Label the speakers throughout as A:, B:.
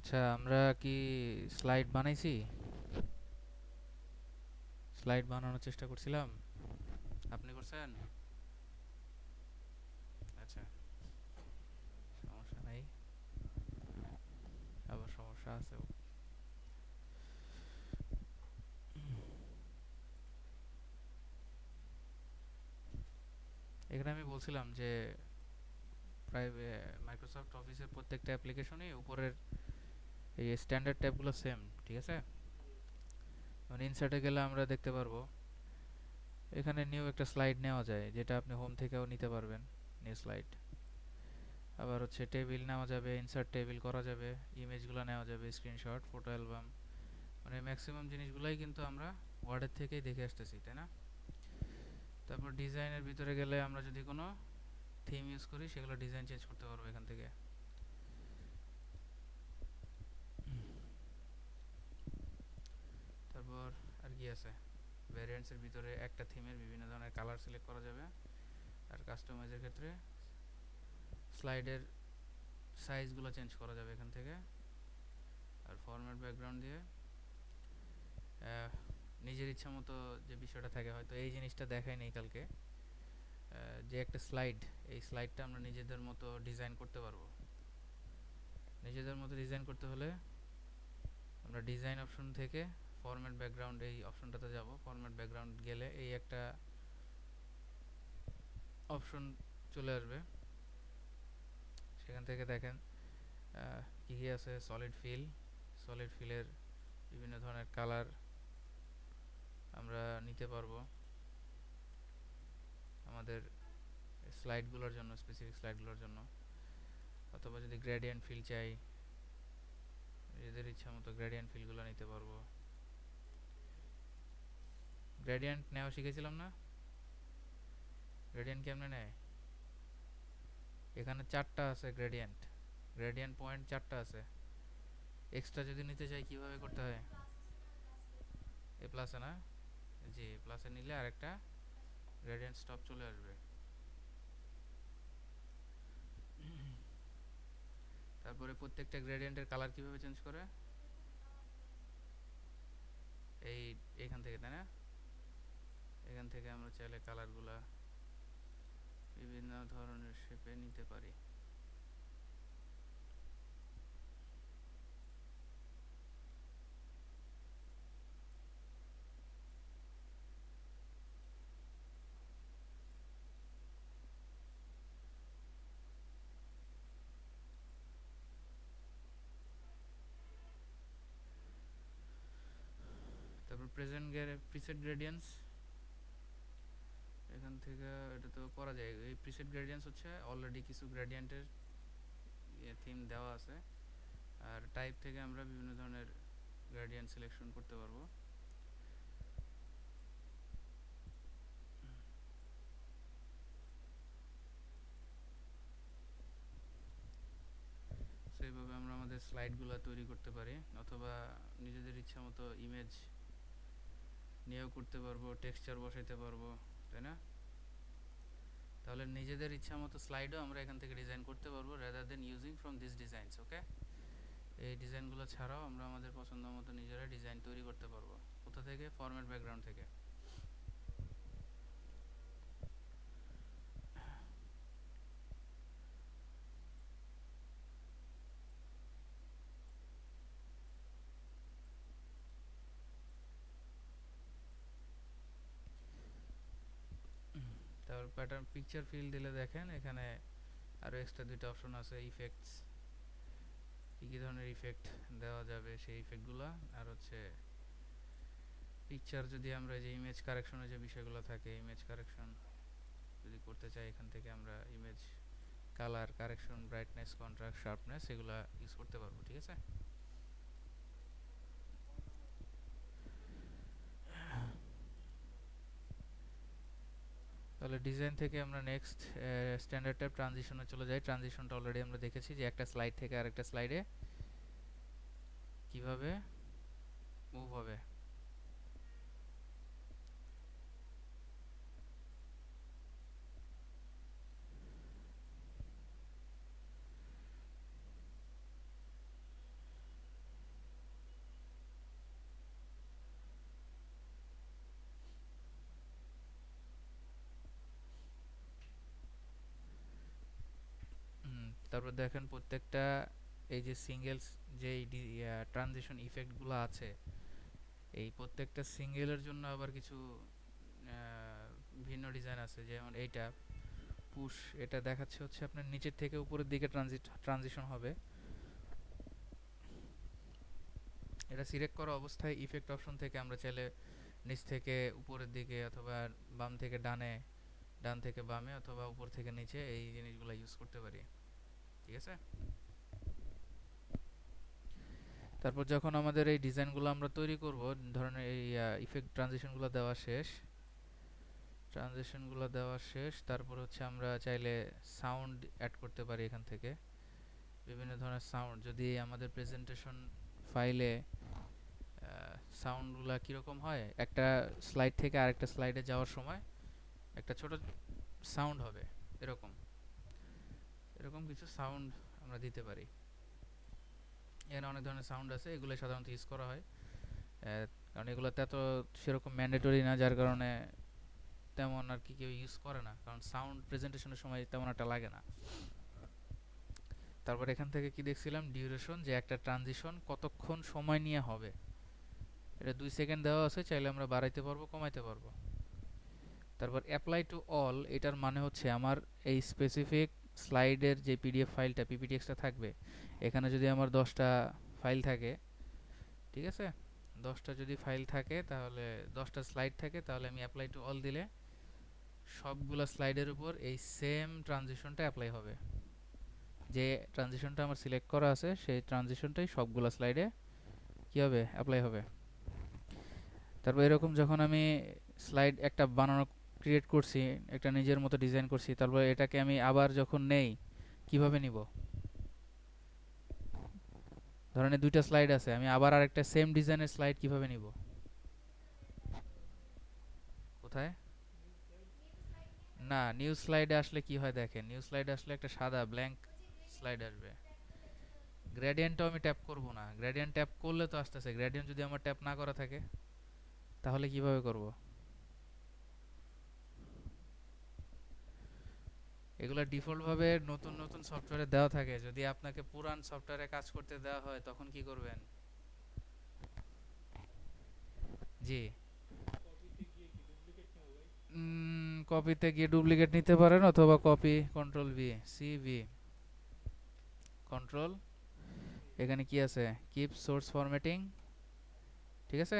A: আচ্ছা, আমরা কি স্লাইড বানাইছি? স্লাইড বানানোর চেষ্টা করছিলাম। আপনি করছেন? আচ্ছা, সমস্যা নাই। আবার সমস্যা আছে। এখানে আমি বলছিলাম যে প্রায় মাইক্রোসফট অফিসের প্রত্যেকটা অ্যাপ্লিকেশনই উপরের এই স্ট্যান্ডার্ড ট্যাবগুলো সেম, ঠিক আছে? মানে ইনসার্টে গেলে আমরা দেখতে পারবো এখানে নিউ একটা স্লাইড নেওয়া যায়, যেটা আপনি হোম থেকেও নিতে পারবেন। New slide. আবার হচ্ছে টেবিল নেওয়া যাবে, ইনসার্ট টেবিল করা যাবে, ইমেজগুলো নেওয়া যাবে, স্ক্রিনশট, ফটো অ্যালবাম। মানে ম্যাক্সিমাম জিনিসগুলোই কিন্তু আমরা ওয়ার্ডের থেকেই দেখে আসতেছি, তাই না? তারপর ডিজাইনের ভিতরে গেলে আমরা যদি কোনো থিম ইউজ করি, সেগুলো ডিজাইন চেঞ্জ করতে পারবো এখান থেকে। তারপর আর কি আছে, ভ্যারিয়েন্টসের ভিতরে একটা থিমের বিভিন্ন ধরনের কালার সিলেক্ট করা যাবে। আর কাস্টমাইজের ক্ষেত্রে স্লাইডের সাইজগুলো চেঞ্জ করা যাবে এখান থেকে। আর ফরম্যাট ব্যাকগ্রাউন্ড দিয়ে নিজের ইচ্ছা মতো যে বিষয়টা থাকে, হয়তো এই জিনিসটা দেখাই নেই কালকে, যে একটা স্লাইড, এই স্লাইডটা আমরা নিজেদের মতো ডিজাইন করতে পারবো। নিজেদের মতো ডিজাইন করতে হলে আমরা ডিজাইন অপশন থেকে ফরম্যাট ব্যাকগ্রাউন্ড এই অপশনটাতে যাব। ফরম্যাট ব্যাকগ্রাউন্ড গেলে এই একটা অপশন চলে আসবে। সেখান থেকে দেখেন কী কী আছে। সলিড ফিল, সলিড ফিলের বিভিন্ন ধরনের কালার আমরা নিতে পারবো আমাদের স্লাইডগুলোর জন্য, স্পেসিফিক স্লাইডগুলোর জন্য। অথবা যদি গ্রেডিয়েন্ট ফিল চাই, নিজেদের ইচ্ছা মতো গ্রেডিয়েন্ট ফিলগুলো নিতে পারবো। গ্রেডিয়েন্ট নেওয়া শিখেছিলাম না? গ্রেডিয়েন্ট কেমনে নেয়? এখানে চারটা আছে গ্রেডিয়েন্ট, গ্রেডিয়েন্ট পয়েন্ট চারটা আছে। এক্সট্রা যদি নিতে চাই কিভাবে করতে হয়? এ প্লাসে না? জি, প্লাসে নিলে আরেকটা গ্রেডিয়েন্ট স্টপ চলে আসবে। তারপরে প্রত্যেকটা গ্রেডিয়েন্টের কালার কিভাবে চেঞ্জ করে? এই এখান থেকে, তাই না? এখান থেকে আমরা চাইলে কালারগুলা বিভিন্ন ধরনের শেপে নিতে পারি। তারপর প্রিসেট গ্রেডিয়েন্টস, এখান থেকে এটা তো করা যায়। এই প্রিসেট গ্রেডিয়েন্টস হচ্ছে অলরেডি কিছু গ্রেডিয়েন্টের থিম দেওয়া আছে। আর টাইপ থেকে আমরা বিভিন্ন ধরনের গ্রেডিয়েন্ট সিলেকশন করতে পারবো। সেইভাবে আমরা আমাদের স্লাইডগুলো তৈরি করতে পারি, অথবা নিজেদের ইচ্ছা মতো ইমেজ নিয়েও করতে পারবো, টেক্সচার বসাইতে পারবো, তাই না? তাহলে নিজেদের ইচ্ছা মতো স্লাইডও আমরা এখান থেকে ডিজাইন করতে পারবো, rather than using from this designs. Okay, এই ডিজাইনগুলো ছাড়াও আমরা আমাদের পছন্দ মতো নিজেরা ডিজাইন তৈরি করতে পারবো। কোথা থেকে? ফরম্যাট ব্যাকগ্রাউন্ড থেকে। তারপর প্যাটার্ন পিকচার ফিল দিলে দেখেন এখানে আরও এক্সট্রা দুইটা অপশন আছে, ইফেক্টস। কী কী ধরনের ইফেক্ট দেওয়া যাবে সেই ইফেক্টগুলো। আর হচ্ছে পিকচার যদি আমরা যে ইমেজ কারেকশনের যে বিষয়গুলো থাকে, ইমেজ কারেকশন যদি করতে চাই, এখান থেকে আমরা image colour correction, brightness, contrast, sharpness এগুলো ইউজ করতে পারবো, ঠিক আছে? তাহলে ডিজাইন থেকে আমরা নেক্সট স্ট্যান্ডার্ড টাইপ ট্রানজিশনে চলে যাই। ট্রানজিশনটা অলরেডি আমরা দেখেছি যে একটা স্লাইড থেকে আরেকটা স্লাইডে কিভাবে মুভ হবে। তারপর দেখেন প্রত্যেকটা এই যে সিঙ্গেল যে ট্রানজিশন ইফেক্টগুলো আছে, এই প্রত্যেকটা সিঙ্গেলের জন্য আবার কিছু ভিন্ন ডিজাইন আছে। যেমন এইটা পুশ, এটা দেখাচ্ছে হচ্ছে আপনার নিচের থেকে উপরের দিকে ট্রানজিশন হবে। এটা সিলেক্ট করা অবস্থায় ইফেক্ট অপশন থেকে আমরা চাইলে নিচ থেকে উপরের দিকে অথবা বাম থেকে ডানে, ডান থেকে বামে অথবা উপর থেকে নিচে এই জিনিসগুলো ইউজ করতে পারি। ঠিক আছে। তারপর যখন আমাদের এই ডিজাইনগুলো আমরা তৈরি করব, ধরেন এই ইফেক্ট ট্রানজিশনগুলো দেওয়া শেষ, তারপর হচ্ছে আমরা চাইলে সাউন্ড অ্যাড করতে পারি এখান থেকে। বিভিন্ন ধরনের সাউন্ড, যদি আমাদের প্রেজেন্টেশন ফাইলে সাউন্ডগুলো কীরকম হয়, একটা স্লাইড থেকে আরেকটা স্লাইডে যাওয়ার সময় একটা ছোট সাউন্ড হবে, এরকম এরকম কিছু সাউন্ড আমরা দিতে পারি। এখানে অনেক ধরনের সাউন্ড আছে, এগুলো সাধারণত ইউজ করা হয়, কারণ এগুলোতে এত সেরকম ম্যান্ডেটরি না, যার কারণে তেমন আর কি কেউ ইউজ করে না, কারণ সাউন্ড প্রেজেন্টেশনের সময় তেমন একটা লাগে না। তারপর এখান থেকে কি দেখছিলাম, ডিউরেশন, যে একটা ট্রানজিশন কতক্ষণ সময় নিয়ে হবে, এটা 2 সেকেন্ড দেওয়া আছে, চাইলে আমরা বাড়াইতে পারবো কমাইতে পারবো। তারপর অ্যাপ্লাই টু অল, এটার মানে হচ্ছে আমার এই স্পেসিফিক স্লাইডের যে পিডিএফ ফাইলটা পিপিটিএক্সটা থাকবে, এখানে যদি আমার 10টা ফাইল থাকে, ঠিক আছে, 10টা যদি ফাইল থাকে, তাহলে 10টা স্লাইড থাকে, তাহলে আমি অ্যাপ্লাই টু অল দিলে সবগুলা স্লাইডের উপর এই সেম ট্রানজিশনটা অ্যাপ্লাই হবে। যে ট্রানজিশনটা আমার সিলেক্ট করা আছে সেই ট্রানজিশনটাই সবগুলা স্লাইডে কি হবে, অ্যাপ্লাই হবে। তারপর এরকম যখন আমি স্লাইড একটা বানানো ক্রিয়েট করছি, একটা নিজের মতো ডিজাইন করছি, তারপর এটাকে আমি আবার যখন নেই, কিভাবে নিব, ধরেন 2টা স্লাইড আছে, আমি আবার আরেকটা সেম ডিজাইনের স্লাইড কিভাবে নিব, কোথায়? না, নিউ স্লাইডে আসলে কি হয় দেখেন, নিউ স্লাইডে আসলে একটা সাদা ব্ল্যাঙ্ক স্লাইড আসবে। গ্রেডিয়েন্টও আমি ট্যাপ করব না, গ্রেডিয়েন্ট ট্যাপ করলে তো আসতেছে, গ্রেডিয়েন্ট যদি আমার ট্যাপ না করা থাকে তাহলে কিভাবে করব? এগুলো ডিফল্ট ভাবে নতুন নতুন সফটওয়্যারে দেওয়া থাকে, যদি আপনাকে পুরান সফটওয়্যারে কাজ করতে দেওয়া হয় তখন কি করবেন? জি, কপিতে গিয়ে ডুপ্লিকেট নিতে পারেন, অথবা copy control V, CV control, এখানে কি আছে, কিপ সোর্স ফরম্যাটিং, ঠিক আছে,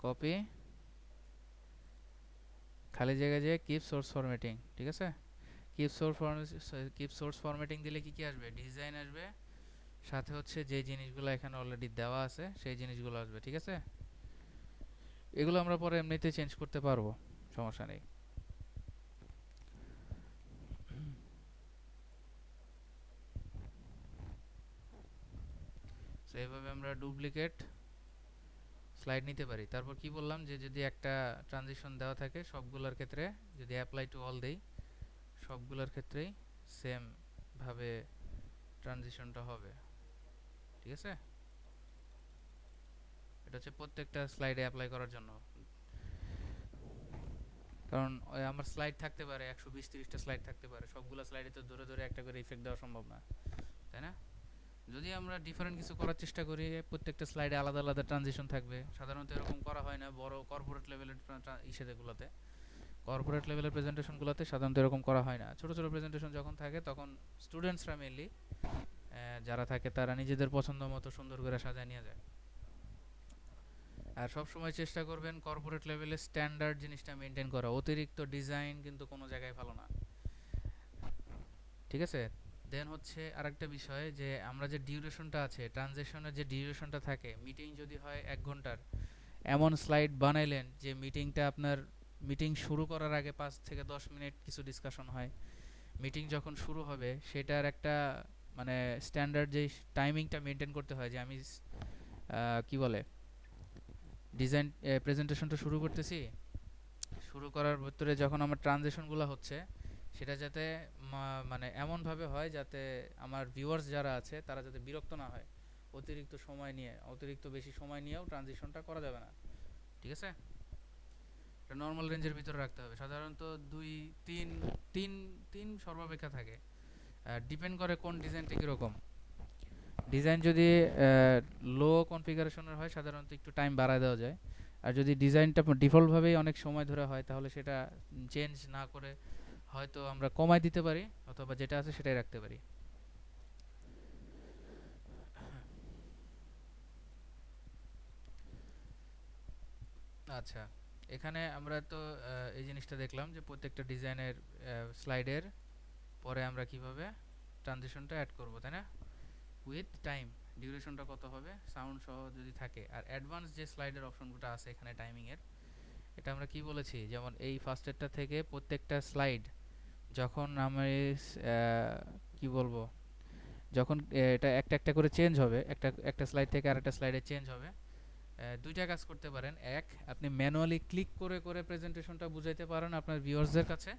A: কপি, খালি জায়গায় যে কিপ সোর্স ফরম্যাটিং, ঠিক আছে। কিপ সোর্স ফরম্যাটিং দিলে কি কি আসবে, ডিজাইন আসবে, সাথে হচ্ছে যে জিনিসগুলো এখানে অলরেডি দেওয়া আছে সেই জিনিসগুলো আসবে, ঠিক আছে। এগুলো আমরা পরে এমনিতে চেঞ্জ করতে পারবো, সমস্যা নেই। এইভাবে আমরা ডুপ্লিকেট স্লাইড নিতে পারি। তারপর কি বললাম, যে যদি একটা ট্রানজিশন দেওয়া থাকে সবগুলোর ক্ষেত্রে যদি অ্যাপ্লাই টু অল দেই, সবগুলোর ক্ষেত্রেই সেম ভাবে ট্রানজিশনটা হবে, ঠিক আছে। এটা হচ্ছে প্রত্যেকটা স্লাইডে অ্যাপ্লাই করার জন্য, কারণ আমার স্লাইড থাকতে পারে 120-30টা স্লাইড থাকতে পারে, সবগুলো স্লাইডে তো ধরে ধরে একটা করে ইফেক্ট দেওয়া সম্ভব না, তাই না। যদি আমরা ডিফারেন্ট কিছু করার চেষ্টা করি, প্রত্যেকটা স্লাইডে আলাদা আলাদা ট্রানজিশন থাকবে, সাধারণত এরকম করা হয় না বড় কর্পোরেট লেভেলের ইস্যুগুলোতে, কর্পোরেট লেভেলের প্রেজেন্টেশনগুলোতে সাধারণত এরকম করা হয় না। ছোট ছোট প্রেজেন্টেশন যখন থাকে তখন স্টুডেন্টসরা মেনলি যারা থাকে তারা নিজেদের পছন্দ মতো সুন্দর করে সাজায় নিয়ে যায়। আর সব সময় চেষ্টা করবেন কর্পোরেট লেভেলে স্ট্যান্ডার্ড জিনিসটা মেনটেন করা, অতিরিক্ত ডিজাইন কিন্তু কোনো জায়গায় ভালো না, ঠিক আছে। দেন হচ্ছে আরেকটা বিষয়, যে আমরা যে ডিউরেশনটা আছে, ট্রানজিশনের যে ডিউরেশনটা থাকে, মিটিং যদি হয় 1 ঘন্টার, এমন স্লাইড বানাইলেন যে মিটিংটা আপনার, মিটিং শুরু করার আগে 5 থেকে 10 মিনিট কিছু ডিসকাশন হয়, মিটিং যখন শুরু হবে সেটার একটা মানে স্ট্যান্ডার্ড যে টাইমিংটা মেনটেন করতে হয়, যে আমি কি বলে ডিজাইন প্রেজেন্টেশনটা শুরু করতেছি, শুরু করার ভিতরে যখন আমার ট্রানজিশনগুলো হচ্ছে, সেটা যাতে মানে এমনভাবে হয় যাতে আমার ভিউয়ার্স যারা আছে তারা যাতে বিরক্ত না হয়, অতিরিক্ত বেশি সময় নিয়েও ট্রানজিশনটা করা যাবে না, ঠিক আছে। এটা নর্মাল রেঞ্জের ভিতরে রাখতে হবে, সাধারণত 2-3 সর্বাপেক্ষা থাকে। ডিপেন্ড করে কোন ডিজাইনটা কীরকম। ডিজাইন যদি লো কনফিগারেশনের হয় সাধারণত একটু টাইম বাড়ায় দেওয়া যায়। আর যদি ডিজাইনটা ডিফল্টভাবেই অনেক সময় ধরে হয় তাহলে সেটা চেঞ্জ না করে হয়তো আমরা কমায় দিতে পারি, অথবা যেটা আছে সেটাই রাখতে পারি। আচ্ছা, এখানে আমরা তো এই জিনিসটা দেখলাম যে প্রত্যেকটা ডিজাইনের স্লাইডের পরে আমরা কিভাবে ট্রানজিশনটা অ্যাড করব, তাই না? উইথ টাইম, ডিউরেশনটা কত হবে সাউন্ড সহ যদি থাকে। আর অ্যাডভান্স যে স্লাইডের অপশনগুলো আছে এখানে টাইমিংয়ের, এটা আমরা কি বলেছি, যেমন এই ফার্স্টেরটা থেকে প্রত্যেকটা স্লাইড যখন আমি কি বলবো, যখন এটা একটা একটা করে চেঞ্জ হবে, একটা একটা স্লাইড থেকে আরেকটা স্লাইডে চেঞ্জ হবে, দুইটা কাজ করতে পারেন। এক, আপনি ম্যানুয়ালি ক্লিক করে করে প্রেজেন্টেশনটা বুঝাইতে পারেন আপনার ভিউয়ার্সদের কাছে,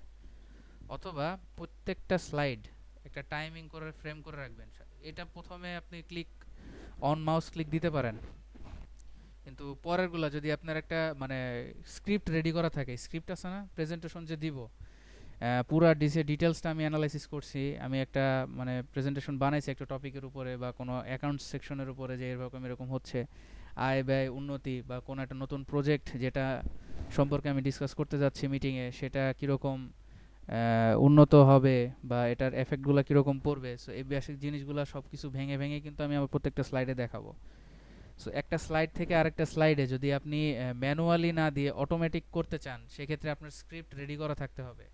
A: অথবা প্রত্যেকটা স্লাইড একটা টাইমিং করে ফ্রেম করে রাখবেন। এটা প্রথমে আপনি অন মাউস ক্লিক দিতে পারেন, কিন্তু পরেরগুলো যদি আপনার একটা মানে স্ক্রিপ্ট রেডি করা থাকে, স্ক্রিপ্ট আছে না প্রেজেন্টেশন যে দিব, পুরা ডিটেলসটা আমি অ্যানালাইসিস করছি, আমি একটা মানে প্রেজেন্টেশন বানাইছি একটা টপিকের উপরে বা কোনো অ্যাকাউন্ট সেকশনের উপরে, যে এরকম এরকম হচ্ছে আয় ব্যয় উন্নতি বা কোনো একটা নতুন প্রজেক্ট যেটা সম্পর্কে আমি ডিসকাস করতে যাচ্ছি মিটিংয়ে, সেটা কীরকম উন্নত হবে বা এটার এফেক্টগুলো কীরকম পড়বে। সো এই বেসিক জিনিসগুলো সব কিছু ভেঙে ভেঙে কিন্তু আমি আমার প্রত্যেকটা স্লাইডে দেখাবো। সো একটা স্লাইড থেকে আরেকটা স্লাইডে যদি আপনি ম্যানুয়ালি না দিয়ে অটোমেটিক করতে চান, সেক্ষেত্রে আপনার স্ক্রিপ্ট রেডি করা থাকতে হবে।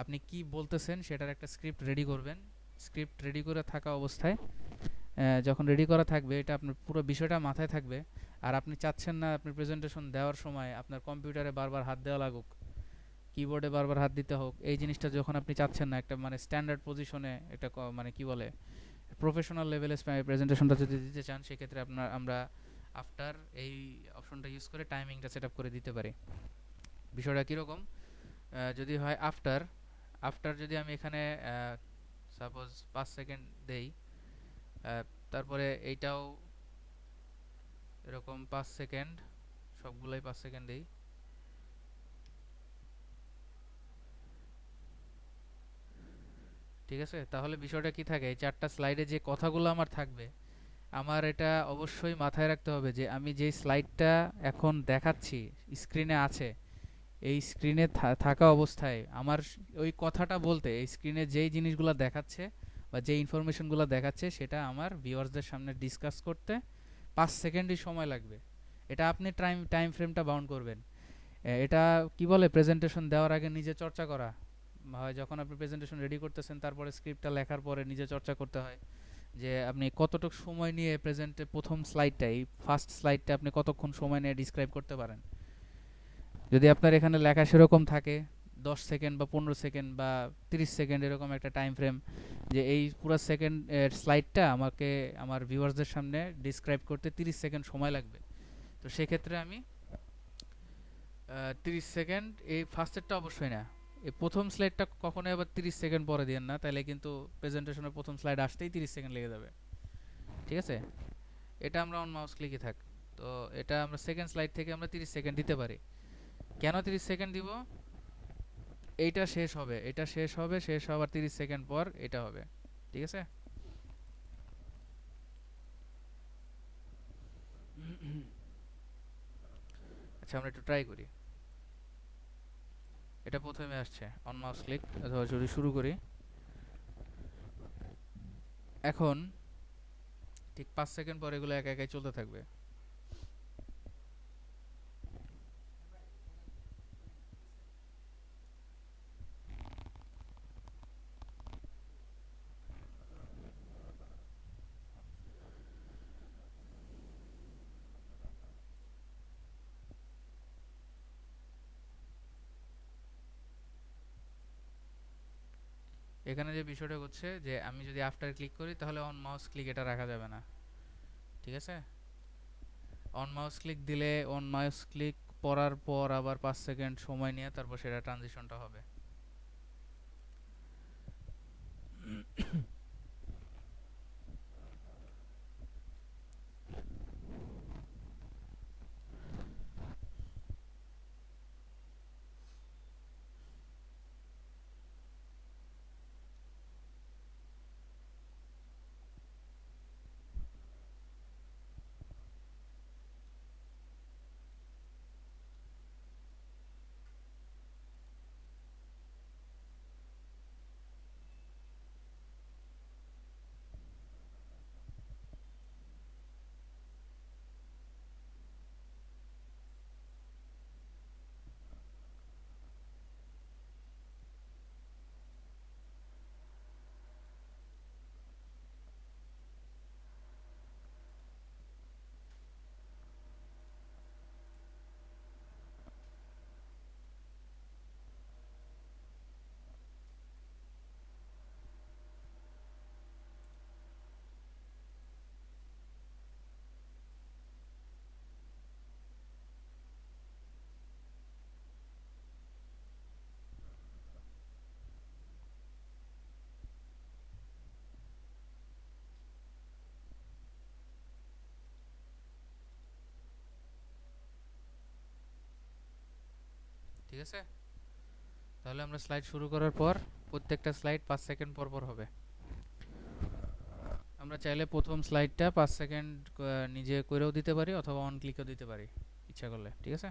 A: আপনি কি বলতেছেন সেটার একটা স্ক্রিপ্ট রেডি করবেন। স্ক্রিপ্ট রেডি করে থাকা অবস্থায় যখন রেডি করা থাকবে, এটা আপনার পুরো বিষয়টা মাথায় থাকবে। আর আপনি চাচ্ছেন না আপনি প্রেজেন্টেশন দেওয়ার সময় আপনার কম্পিউটারে বারবার হাত দেওয়া লাগুক, কিবোর্ডে বারবার হাত দিতে হোক, এই জিনিসটা যখন আপনি চাচ্ছেন না, একটা মানে স্ট্যান্ডার্ড পজিশনে একটা মানে কি বলে প্রফেশনাল লেভেলে প্রেজেন্টেশনটা যদি দিতে চান, সেক্ষেত্রে আমরা আফটার এই অপশনটা ইউজ করে টাইমিংটা সেট আপ করে দিতে পারি। বিষয়টা কীরকম, যদি হয় আফটার আফটার যদি আমি এখানে সাপোজ 5 সেকেন্ড দেই, তারপরে এইটাও এরকম 5 সেকেন্ড, সবগুলাই 5 সেকেন্ড দেই, ঠিক আছে? তাহলে বিষয়টা কি থাকে, এই 4টা স্লাইডে যে কথাগুলো আমার থাকবে, আমার এটা অবশ্যই মাথায় রাখতে হবে যে আমি যেই স্লাইডটা এখন দেখাচ্ছি স্ক্রিনে আছে, এই স্ক্রিনে থাকা অবস্থায় আমার ওই কথাটা বলতে, এই স্ক্রিনে যেই জিনিসগুলো দেখাচ্ছে বা যে ইনফরমেশনগুলো দেখাচ্ছে, সেটা আমার ভিউয়ার্সদের সামনে ডিসকাস করতে 5 সেকেন্ডই সময় লাগবে। এটা আপনি টাইম ফ্রেমটা বাউন্ড করবেন। এটা কি বলে, প্রেজেন্টেশন দেওয়ার আগে নিজে চর্চা করা হয়। যখন আপনি প্রেজেন্টেশন রেডি করতেছেন, তারপরে স্ক্রিপ্টটা লেখার পরে নিজে চর্চা করতে হয় যে আপনি কতটুকু সময় নিয়ে প্রেজেন্টে প্রথম স্লাইডটা, এই ফার্স্ট স্লাইডটা আপনি কতক্ষণ সময় নিয়ে ডিসক্রাইব করতে পারেন। যদি আপনার এখানে লেখা সেরকম থাকে 10 সেকেন্ড বা 15 সেকেন্ড বা 30 সেকেন্ড, এরকম একটা টাইম ফ্রেম, যে এই পুরো সেকেন্ড স্লাইডটা আমাকে আমার ভিউয়ার্সদের সামনে ডিসক্রাইব করতে 30 সেকেন্ড সময় লাগবে, তো সেক্ষেত্রে আমি 30 সেকেন্ড, এই ফার্স্টেরটা অবশ্যই না, এই প্রথম স্লাইডটা কখনোই আবার 30 সেকেন্ড পরে দিন না, তাহলে কিন্তু প্রেজেন্টেশনের প্রথম স্লাইড আসতেই 30 সেকেন্ড লেগে যাবে, ঠিক আছে? এটা আমরা অন মাউস ক্লিকে থাক, তো এটা আমরা সেকেন্ড স্লাইড থেকে আমরা 30 সেকেন্ড দিতে পারি। কেন 30 সেকেন্ড দিব, এইটা শেষ হবে, এটা শেষ হবে, শেষ হওয়ার 30 সেকেন্ড পর এটা হবে, ঠিক আছে? আচ্ছা, আমরা একটু ট্রাই করি। এটা প্রথমে আসছে অন মাউস ক্লিক, অথবা যদি শুরু করি, এখন ঠিক 5 সেকেন্ড পর এগুলো একা একাই চলতে থাকবে। এখানে যে বিষয়টা হচ্ছে যে আমি যদি আফটার ক্লিক করি, তাহলে অন মাউস ক্লিক এটা রাখা যাবে না, ঠিক আছে? অন মাউস ক্লিক দিলে অন মাউস ক্লিক পড়ার পর আবার 5 সেকেন্ড সময় নিয়ে তারপর সেটা ট্রানজিশনটা হবে। ঠিক আছে? তাহলে আমরা স্লাইড শুরু করার পর প্রত্যেকটা স্লাইড 5 সেকেন্ড পর পর হবে। আমরা চাইলে প্রথম স্লাইডটা 5 সেকেন্ড নিজে করেও দিতে পারি অথবা অন ক্লিকও দিতে পারি ইচ্ছা করলে, ঠিক আছে?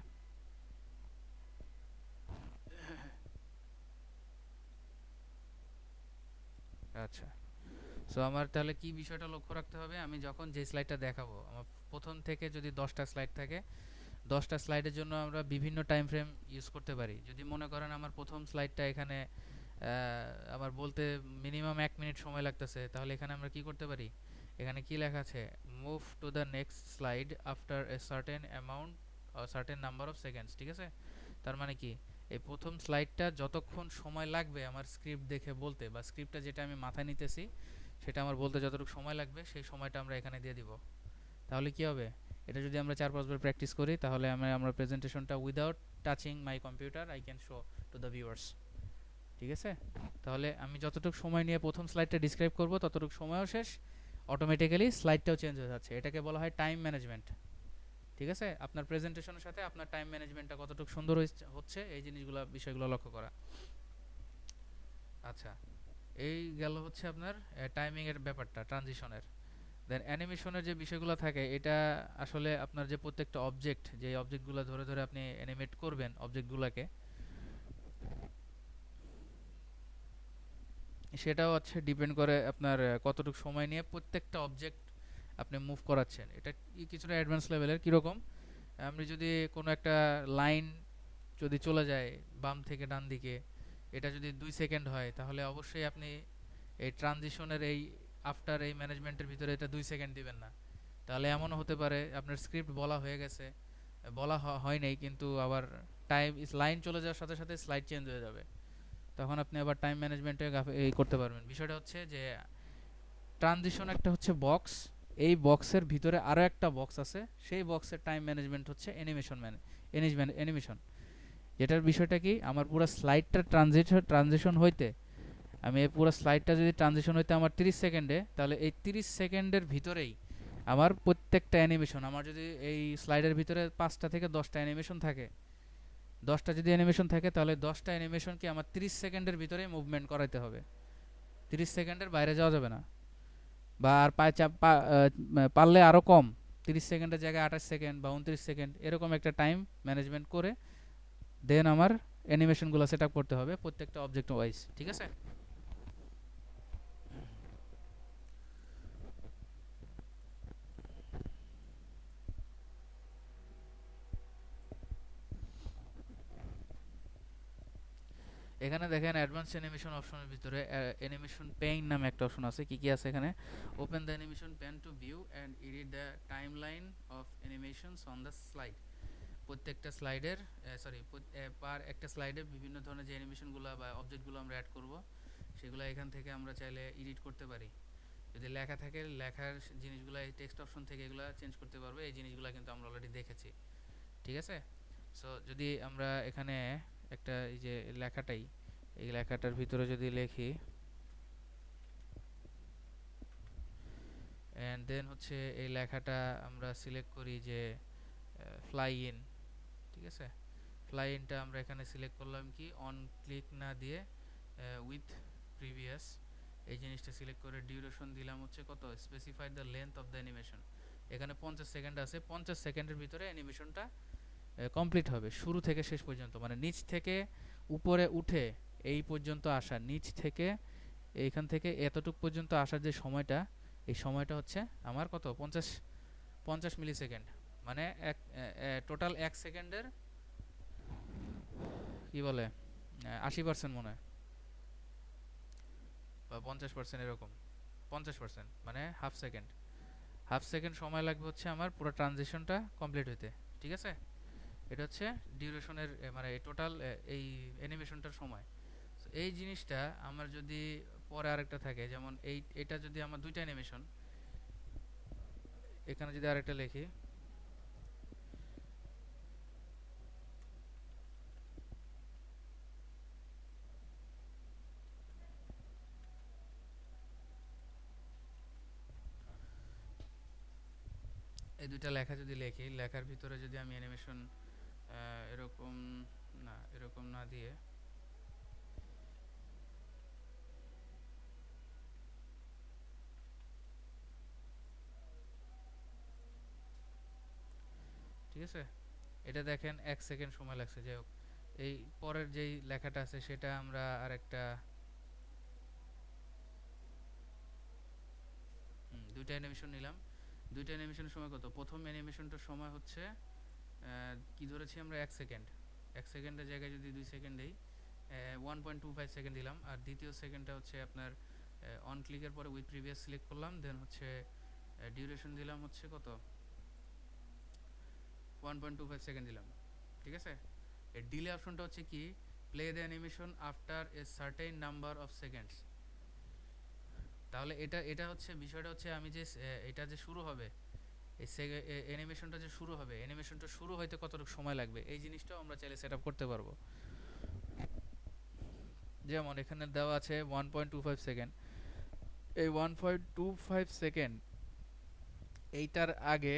A: আচ্ছা, সো আমার তাহলে কি বিষয়টা লক্ষ্য রাখতে হবে, আমি যখন যে স্লাইডটা দেখাবো আমার প্রথম থেকে যদি 10টা স্লাইড থাকে 10টা স্লাইডের জন্য আমরা বিভিন্ন টাইম ফ্রেম ইউজ করতে পারি। যদি মনে করেন আমার প্রথম স্লাইডটা এখানে আমার বলতে মিনিমাম 1 মিনিট সময় লাগতেছে, তাহলে এখানে আমরা কি করতে পারি, এখানে কি লেখা আছে, move to the next slide after a certain amount certain number of seconds, ঠিক আছে? তার মানে কি, এই প্রথম স্লাইডটা যতক্ষণ সময় লাগবে আমার স্ক্রিপ্ট দেখে বলতে, বা স্ক্রিপ্টটা যেটা আমি মাথায় নিতেছি সেটা আমার বলতে যতটুকু সময় লাগবে সেই সময়টা আমরা এখানে দিয়ে দিব। তাহলে কি হবে, এটা যদি আমরা 4-5 বার প্র্যাকটিস করি তাহলে আমরা প্রেজেন্টেশনটা without touching my computer I can show to the viewers, ঠিক আছে? তাহলে আমি যতটুকু সময় নিয়ে প্রথম স্লাইডটা ডিসক্রাইব করব ততটুকু সময়ও শেষ, অটোমেটিক্যালি স্লাইডটাও চেঞ্জ হয়ে যাচ্ছে। এটাকে বলা হয় টাইম ম্যানেজমেন্ট, ঠিক আছে? আপনার প্রেজেন্টেশনের সাথে আপনার টাইম ম্যানেজমেন্টটা কতটুকু সুন্দর হচ্ছে এই বিষয়গুলো লক্ষ্য করা। আচ্ছা, এই গেল হচ্ছে আপনার টাইমিং এর ব্যাপারটা, ট্রানজিশনের। দেন অ্যানিমেশনের যে বিষয়গুলো থাকে, এটা আসলে আপনার যে প্রত্যেকটা অবজেক্ট, যে অবজেক্টগুলো ধরে ধরে আপনি অ্যানিমেট করবেন অবজেক্টগুলোকে, সেটাও হচ্ছে ডিপেন্ড করে আপনার কতটুকু সময় নিয়ে প্রত্যেকটা অবজেক্ট আপনি মুভ করাচ্ছেন। এটা কিছুটা অ্যাডভান্স লেভেলের। কীরকম, আপনি যদি কোনো একটা লাইন যদি চলে যায় বাম থেকে ডান দিকে, এটা যদি 2 সেকেন্ড হয় তাহলে অবশ্যই আপনি এই ট্রানজিশনের এই আফটার এই ম্যানেজমেন্টের ভিতরে এটা 2 সেকেন্ড দিবেন না। তাহলে এমনও হতে পারে আপনার স্ক্রিপ্ট বলা হয়ে গেছে, বলা হয় নাই, কিন্তু আবার লাইন চলে যাওয়ার সাথে সাথে স্লাইড চেঞ্জ হয়ে যাবে, তখন আপনি আবার টাইম ম্যানেজমেন্টে এই করতে পারবেন। বিষয়টা হচ্ছে যে ট্রানজিশন একটা হচ্ছে বক্স, এই বক্সের ভিতরে আরও একটা বক্স আছে, সেই বক্সের টাইম ম্যানেজমেন্ট হচ্ছে অ্যানিমেশন। যেটার বিষয়টা কি, আমার পুরো স্লাইডটা ট্রানজিশন হইতে, আমি এই পুরো স্লাইডটা যদি ট্রানজিশন হইতে আমার 30 সেকেন্ডে, তাহলে এই 30 সেকেন্ডের ভিতরেই আমার প্রত্যেকটা অ্যানিমেশন, আমার যদি এই স্লাইডের ভিতরে 5টা থেকে 10টা অ্যানিমেশন থাকে, 10টা যদি অ্যানিমেশন থাকে তাহলে 10টা অ্যানিমেশনকে আমার 30 সেকেন্ডের ভিতরেই মুভমেন্ট করাইতে হবে, 30 সেকেন্ডের বাইরে যাওয়া যাবে না। বা আর পারলে আরও কম, 30 সেকেন্ডের জায়গায় 28 সেকেন্ড বা 29 সেকেন্ড এরকম একটা টাইম ম্যানেজমেন্ট করে দেন আমার অ্যানিমেশনগুলো সেট আপ করতে হবে প্রত্যেকটা অবজেক্ট ওয়াইজ, ঠিক আছে? এখানে দেখেন অ্যাডভান্স অ্যানিমেশন অপশনের ভিতরে অ্যানিমেশন পেইন নামে একটা অপশন আছে। কি কি আছে এখানে, open the animation pane to view and edit the timeline of animations on the slide. প্রত্যেকটা স্লাইডের পার একটা স্লাইডে বিভিন্ন ধরনের যে অ্যানিমেশনগুলো বা অবজেক্টগুলো আমরা অ্যাড করব সেগুলো এখান থেকে আমরা চাইলে এডিট করতে পারি। যদি লেখা থাকে লেখার জিনিসগুলো এই টেক্সট অপশন থেকে এগুলো চেঞ্জ করতে পারবো। এই জিনিসগুলো কিন্তু আমরা অলরেডি দেখেছি, ঠিক আছে? সো যদি আমরা এখানে একটা এই যে এই লেখাটার ভিতরে যদি লিখি অ্যান্ড দেন হচ্ছে এই লেখাটা আমরা সিলেক্ট করি যে ফ্লাই ইন, ঠিক আছে? ফ্লাই ইনটা আমরা এখানে সিলেক্ট করলাম কি অন ক্লিক না দিয়ে উইথ প্রিভিয়াস, এই জিনিসটা সিলেক্ট করে ডিউরেশন দিলাম হচ্ছে কত, specify the length of the animation. এখানে 50 সেকেন্ড আছে, 50 সেকেন্ডের ভিতরে অ্যানিমেশনটা কমপ্লিট হবে শুরু থেকে শেষ পর্যন্ত, মানে নিচ থেকে উপরে উঠে এই পর্যন্ত আসা, নিচ থেকে এইখান থেকে এতটুক পর্যন্ত আসার যে সময়টা, এই সময়টা হচ্ছে আমার কত, 50 মিলি সেকেন্ড, মানে টোটাল 1 সেকেন্ডের কি বলে 80% মনে হয়, বা 50% এরকম, 50% মানে হাফ সেকেন্ড সময় লাগবে হচ্ছে আমার পুরো ট্রানজিশনটা কমপ্লিট হইতে, ঠিক আছে? এটা হচ্ছে ডিউরেশনের মানে টোটাল এই অ্যানিমেশনটার সময়। এই জিনিসটা আমার যদি পরে আরেকটা থাকে, যেমন এটা যদি আমার 2টা অ্যানিমেশন, এখানে যদি আরেকটা লিখি এই 2টা লেখা যদি লিখি, লেখার ভিতরে যদি আমি অ্যানিমেশন এরকম না এরকম না দিয়ে ঠিক আছে। এটা দেখেন 1 সেকেন্ড সময় লাগছে। যাই হোক, এই পরের যেই লেখাটা আছে সেটা আমরা আরেকটা দুইটা অ্যানিমেশন নিলাম। দুইটা অ্যানিমেশনের সময় কত? প্রথম অ্যানিমেশনটার সময় হচ্ছে কি ধরেছি আমরা 1 সেকেন্ড। 1 সেকেন্ডের জায়গায় যদি 2 সেকেন্ড দিই 1.25 সেকেন্ড দিলাম। আর দ্বিতীয় সেকেন্ডটা হচ্ছে আপনার অন ক্লিকের পরে উইথ প্রিভিয়াস সিলেক্ট করলাম, দেন হচ্ছে ডিউরেশন দিলাম হচ্ছে কত 1.25 সেকেন্ড দিলাম। ঠিক আছে। এই ডিলে অপশনটা হচ্ছে কি, play the animation after a certain number of seconds. তাহলে এটা এটা হচ্ছে বিষয়টা হচ্ছে আমি যে এটা যে শুরু হবে, এই অ্যানিমেশনটা যে শুরু হবে, অ্যানিমেশনটা শুরু হইতে কতটুকু সময় লাগবে এই জিনিসটাও আমরা চাইলে সেট আপ করতে পারবো। যেমন এখানে দেওয়া আছে 1.25 সেকেন্ড। এই 1.25 সেকেন্ড এইটার আগে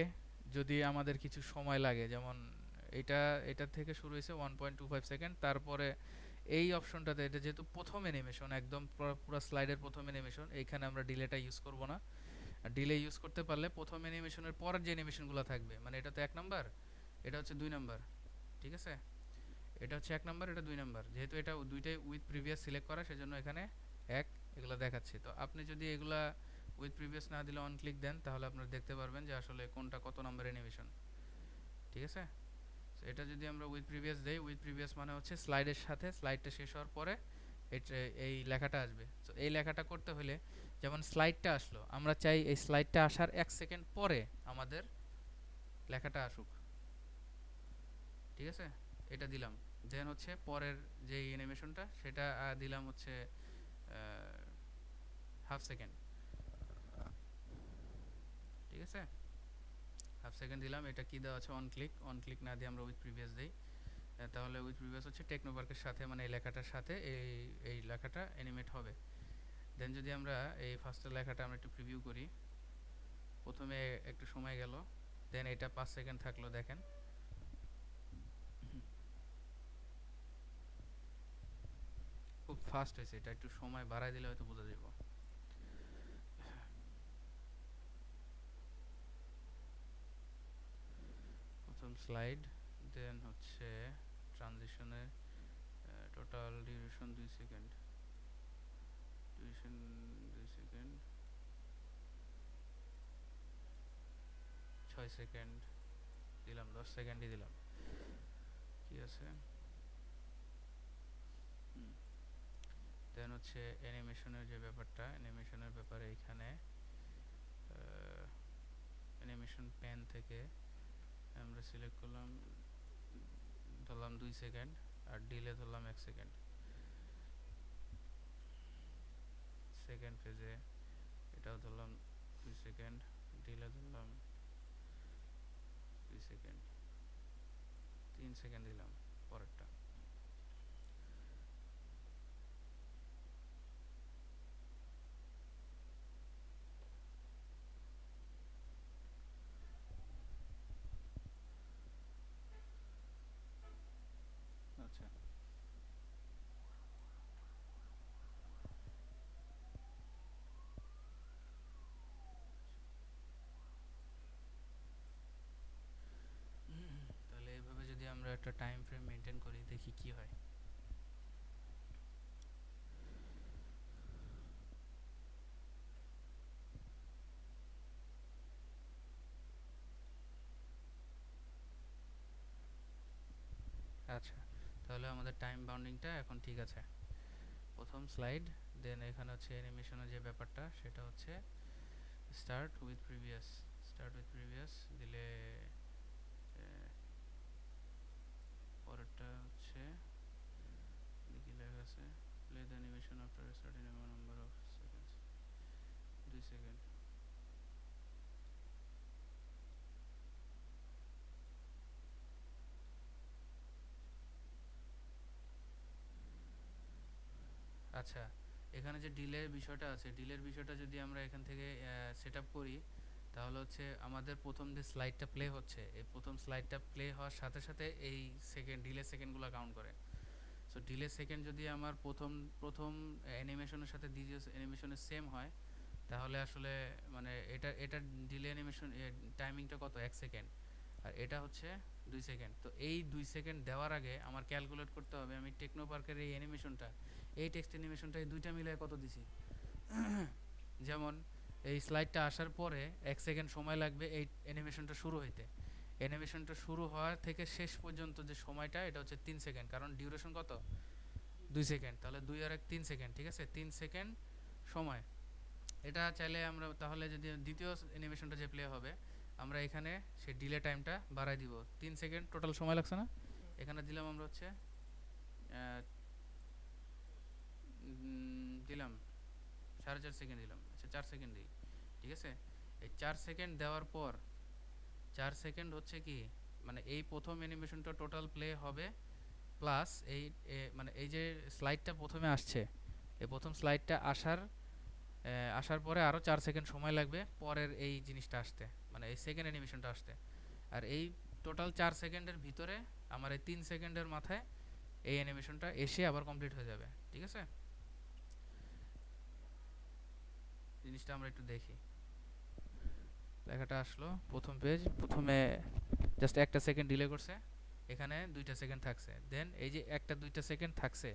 A: যদি আমাদের কিছু সময় লাগে, যেমন এটা এটা থেকে শুরু হয়েছে 1.25 সেকেন্ড, তারপরে এই অপশনটাতে এটা যেহেতু প্রথম অ্যানিমেশন, একদম পুরো স্লাইডের প্রথম অ্যানিমেশন, এইখানে আমরা ডিলেটা ইউজ করব না। আর ডিলে ইউজ করতে পারলে প্রথম অ্যানিমেশনের পরের যে অ্যানিমেশনগুলো থাকবে, মানে এটা তো 1 নাম্বার, এটা হচ্ছে 2 নাম্বার। ঠিক আছে। এটা হচ্ছে 1 নাম্বার, এটা 2 নাম্বার। যেহেতু এটা দুইটাই উইথ প্রিভিয়াস সিলেক্ট করা, সেজন্য এখানে এক এগুলো দেখাচ্ছি। তো আপনি যদি এগুলা উইথ প্রিভিয়াস না দিলে অন ক্লিক দেন, তাহলে আপনারা দেখতে পারবেন যে আসলে কোনটা কত নাম্বার অ্যানিমেশন। ঠিক আছে। তো এটা যদি আমরা উইথ প্রিভিয়াস দেই, উইথ প্রিভিয়াস মানে হচ্ছে স্লাইডের সাথে স্লাইডটা শেষ হওয়ার পরে এই লেখাটা আসবে। তো এই লেখাটা করতে হলে, যেমন স্লাইডটা আসলো, আমরা চাই এই স্লাইডটা আসার 1 সেকেন্ড পরে আমাদের লেখাটা আসুক। ঠিক আছে। এটা দিলাম। দেন হচ্ছে পরের যে অ্যানিমেশনটা সেটা দিলাম হচ্ছে 1/2 সেকেন্ড। ঠিক আছে। 1/2 সেকেন্ড দিলাম। এটা কি দেওয়া আছে? On click. অন ক্লিক না দিয়ে আমরা উইথ প্রিভিয়াস দিই, তাহলে উইথ প্রিভিয়াস হচ্ছে টেকনোপার্কের সাথে, মানে এই লেখাটার সাথে এই লেখাটা অ্যানিমেট হবে। দেন যদি আমরা এই ফার্স্টের লেখাটা আমরা একটু প্রিভিউ করি, প্রথমে একটু সময় গেল, দেন এটা 5 সেকেন্ড থাকলো। দেখেন খুব ফাস্ট হয়েছে। এটা একটু সময় বাড়াই দিলে হয়তো বোঝা যাবে। প্রথম স্লাইড, দেন হচ্ছে ট্রানজিশনের total duration 2 second, duration 2 second, 6 second দিলাম, 10 সেকেন্ডই দিলাম। কি আছে? দেন হচ্ছে অ্যানিমেশনের যে ব্যাপারটা, অ্যানিমেশনের ব্যাপারে এখানে অ্যানিমেশন প্যান থেকে আমরা সিলেক্ট করলাম, ধরলাম 2 সেকেন্ড, আর ডিলে ধরলাম 1 সেকেন্ড। সেকেন্ড ফেজে এটাও ধরলাম 2 সেকেন্ড, ডিলে ধরলাম 2 সেকেন্ড, 3 সেকেন্ড দিলাম পরেরটা। আচ্ছা, তাহলে এইভাবে যদি আমরা একটা টাইম ফ্রেম মেনটেন করি, দেখি কি হয়। আচ্ছা, তাহলে আমাদের টাইম বাউন্ডিংটা এখন ঠিক আছে। প্রথম স্লাইড, দেন এখানে হচ্ছে অ্যানিমেশনের যে ব্যাপারটা সেটা হচ্ছে start with previous. Start with previous দিলে পরেরটা হচ্ছে কি লেখা আছে, play the animation after certain number of seconds, 2 second. আচ্ছা, এখানে যে ডিলের বিষয়টা আছে, ডিলের বিষয়টা যদি আমরা এখান থেকে সেট আপ করি, তাহলে হচ্ছে আমাদের প্রথম যে স্লাইডটা প্লে হচ্ছে, এই প্রথম স্লাইডটা প্লে হওয়ার সাথে সাথে এই সেকেন্ড ডিলে সেকেন্ডগুলো কাউন্ট করে। সো ডিলে সেকেন্ড যদি আমার প্রথম প্রথম অ্যানিমেশনের সাথে দ্বিতীয় অ্যানিমেশনের সেম হয়, তাহলে আসলে মানে এটা ডিলে অ্যানিমেশন টাইমিংটা কত, 1 সেকেন্ড, আর এটা হচ্ছে 2 সেকেন্ড। তো এই 2 সেকেন্ড দেওয়ার আগে আমার ক্যালকুলেট করতে হবে আমি টেকনো পার্কের এই অ্যানিমেশনটা, এই টেক্সট অ্যানিমেশনটা, এই দুইটা মিলে কত দিছি। যেমন এই স্লাইডটা আসার পরে 1 সেকেন্ড সময় লাগবে এই অ্যানিমেশনটা শুরু হইতে। অ্যানিমেশনটা শুরু হওয়ার থেকে শেষ পর্যন্ত যে সময়টা, এটা হচ্ছে 3 সেকেন্ড, কারণ ডিউরেশন কত, 2 সেকেন্ড। তাহলে 2 আর 1 3 সেকেন্ড, ঠিক আছে, 3 সেকেন্ড সময়। এটা চাইলে আমরা তাহলে যদি দ্বিতীয় অ্যানিমেশনটা যে প্লে হবে, আমরা এখানে সেই ডিলে টাইমটা বাড়াই দিব। 3 সেকেন্ড টোটাল সময় লাগছে না, এখানে দিলাম আমরা হচ্ছে দিলাম 4.5 সেকেন্ড দিলাম। আচ্ছা 4 সেকেন্ড দিই, ঠিক আছে। এই 4 সেকেন্ড দেওয়ার পর 4 সেকেন্ড হচ্ছে কি, মানে এই প্রথম অ্যানিমেশনটা টোটাল প্লে হবে, প্লাস এই মানে এই যে স্লাইডটা প্রথমে আসছে, এই প্রথম স্লাইডটা আসার পরে আরও 4 সেকেন্ড সময় লাগবে পরের এই জিনিসটা আসতে, মানে এই সেকেন্ড অ্যানিমেশনটা আসতে। আর এই টোটাল 4 সেকেন্ডের ভিতরে আমার এই 3 সেকেন্ডের মাথায় এই অ্যানিমেশনটা এসে আবার কমপ্লিট হয়ে যাবে, ঠিক আছে। জিনিসটা আমরা একটু দেখি। লেখাটা আসলো, প্রথম পেজ, প্রথমে জাস্ট 1 সেকেন্ড ডিলে করছে, এখানে 2 সেকেন্ড থাকছে। দেন এই যে 2 সেকেন্ড থাকছে,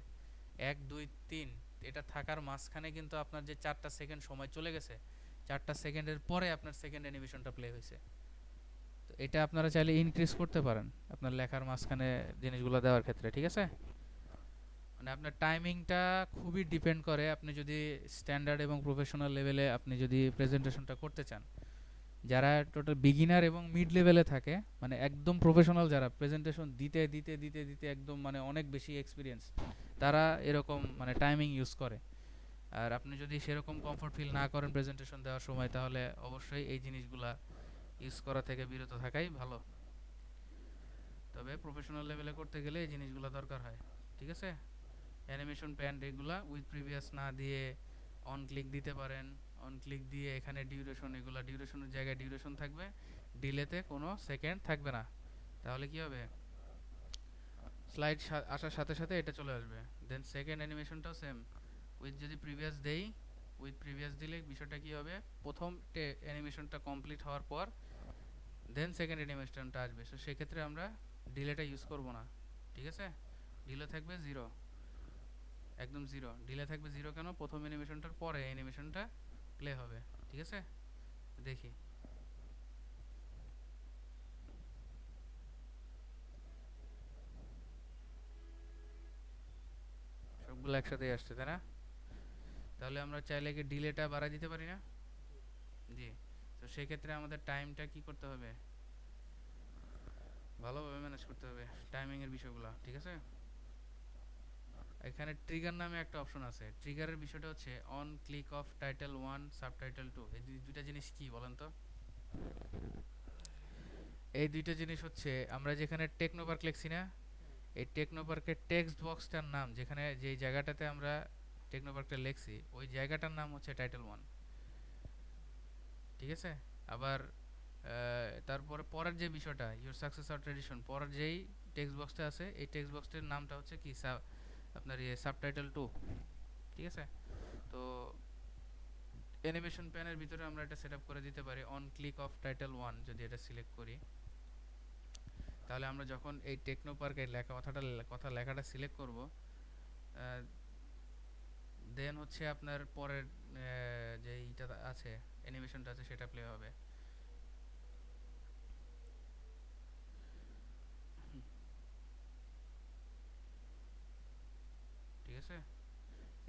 A: 1 2 3, এটা থাকার মাঝখানে কিন্তু আপনার যে 4 সেকেন্ড সময় চলে গেছে, 4 সেকেন্ডের পরে আপনার সেকেন্ড অ্যানিমেশনটা প্লে হয়েছে। তো এটা আপনারা চাইলে ইনক্রিজ করতে পারেন আপনার লেখার মাঝখানে জিনিসগুলো দেওয়ার ক্ষেত্রে, ঠিক আছে। মানে আপনার টাইমিংটা খুবই ডিপেন্ড করে, আপনি যদি স্ট্যান্ডার্ড এবং প্রফেশনাল লেভেলে আপনি যদি প্রেজেন্টেশনটা করতে চান। যারা টোটাল বিগিনার এবং মিড লেভেলে থাকে, মানে একদম প্রফেশনাল যারা প্রেজেন্টেশন দিতে দিতে দিতে দিতে একদম মানে অনেক বেশি এক্সপিরিয়েন্স, তারা এরকম মানে টাইমিং ইউজ করে। আর আপনি যদি সেরকম কমফোর্ট ফিল না করেন প্রেজেন্টেশন দেওয়ার সময়, তাহলে অবশ্যই এই জিনিসগুলা ইউজ করা থেকে বিরত থাকাই ভালো। তবে প্রফেশনাল লেভেলে করতে গেলে এই জিনিসগুলো দরকার হয়, ঠিক আছে। অ্যানিমেশন প্যান্ট এগুলা উইথ প্রিভিয়াস না দিয়ে অন ক্লিক দিতে পারেন। অন ক্লিক দিয়ে এখানে ডিউরেশন, এগুলা ডিউরেশনের জায়গায় ডিউরেশন থাকবে, ডিলেতে কোনো সেকেন্ড থাকবে না। তাহলে কি হবে, স্লাইড আসার সাথে সাথে এটা চলে আসবে। দেন সেকেন্ড অ্যানিমেশনটাও সেম, উইথ যদি প্রিভিয়াস দেই, উইথ প্রিভিয়াস দিলে বিষয়টা কি হবে, প্রথম অ্যানিমেশনটা কমপ্লিট হওয়ার পর দেন সেকেন্ড অ্যানিমেশনটা আসবে। সো সেক্ষেত্রে আমরা ডিলেটা ইউজ করব না, ঠিক আছে। ডিলে থাকবে 0, একদম 0 ডিলে থাকবে। 0 কেন, প্রথম অ্যানিমেশনটার পরে অ্যানিমেশনটা প্লে হবে, ঠিক আছে। দেখি সবগুলো একসাথে আসছে, তাই না। তাহলে আমরা চাইলে কি ডিলেটা বাড়াই দিতে পারি না, জি। তো সেক্ষেত্রে আমাদের টাইমটা কি করতে হবে, ভালোভাবে ম্যানেজ করতে হবে টাইমিংয়ের বিষয়গুলো, ঠিক আছে। এখানে ট্রিগার নামে একটা অপশন আছে। ট্রিগারের বিষয়টা হচ্ছে on click of title 1 subtitle 2, এই দুইটা জিনিস কি বলেন তো। এই দুইটা জিনিস হচ্ছে আমরা যেখানে টেকনোপার্ক লিখছি না, এই টেকনোপার্কের টেক্সট বক্সটার নাম, যেখানে যেই জায়গাটাতে আমরা টেকনোপার্কটা লিখছি, ওই জায়গাটার নাম হচ্ছে টাইটেল 1, ঠিক আছে। আবার তারপরে পরের যে বিষয়টা ইউর সাকসেস অর ট্রেডিশন, পরের যেই টেক্সট বক্সটা আছে, এই টেক্সট বক্সটার নামটা হচ্ছে কি আপনার সাবটাইটেল 2, ঠিক আছে। তো অ্যানিমেশন প্যানের ভিতরে আমরা এটা সেট আপ করে দিতে পারি অন ক্লিক অফ টাইটেল 1, যদি এটা সিলেক্ট করি, তাহলে আমরা যখন এই টেকনোপার্কের কথা লেখাটা সিলেক্ট করব, দেন হচ্ছে আপনার পরের যে এইটা আছে অ্যানিমেশনটা আছে সেটা প্লে হবে, ঠিক আছে।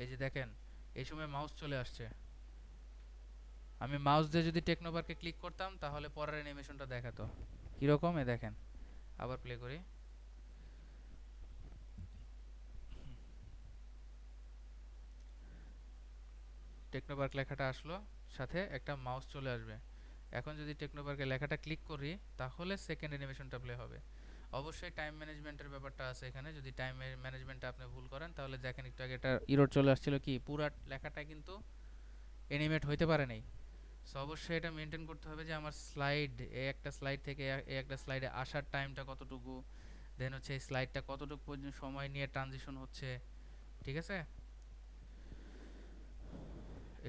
A: এই যে দেখেন, এই সময় মাউস চলে আসছে, আমি মাউস দিয়ে যদি টেকনোপার্কে ক্লিক করতাম তাহলে পরের অ্যানিমেশনটা দেখাতো কীরকম, দেখেন। আবার প্লে করি, টেকনোপার্ক লেখাটা আসলো, সাথে একটা মাউস চলে আসবে। এখন যদি টেকনোপার্কে লেখাটা ক্লিক করি তাহলে সেকেন্ড অ্যানিমেশনটা প্লে হবে। অবশ্যই টাইম ম্যানেজমেন্টের ব্যাপারটা আছে এখানে, যদি টাইম ম্যানেজমেন্টটা আপনি ভুল করেন তাহলে দেখেন একটু আগে একটা ইরর চলে আসছিল, কি পুরো লেখাটা কিন্তু অ্যানিমেট হইতে পারে নাই, সো অবশ্যই এটা মেনটেন করতে হবে যে আমার স্লাইড, এই একটা স্লাইড থেকে এই একটা স্লাইডে আসার টাইমটা কতটুকু, দেন হচ্ছে এই স্লাইডটা কতটুকু পর্যন্ত সময় নিয়ে ট্রানজিশন হচ্ছে, ঠিক আছে।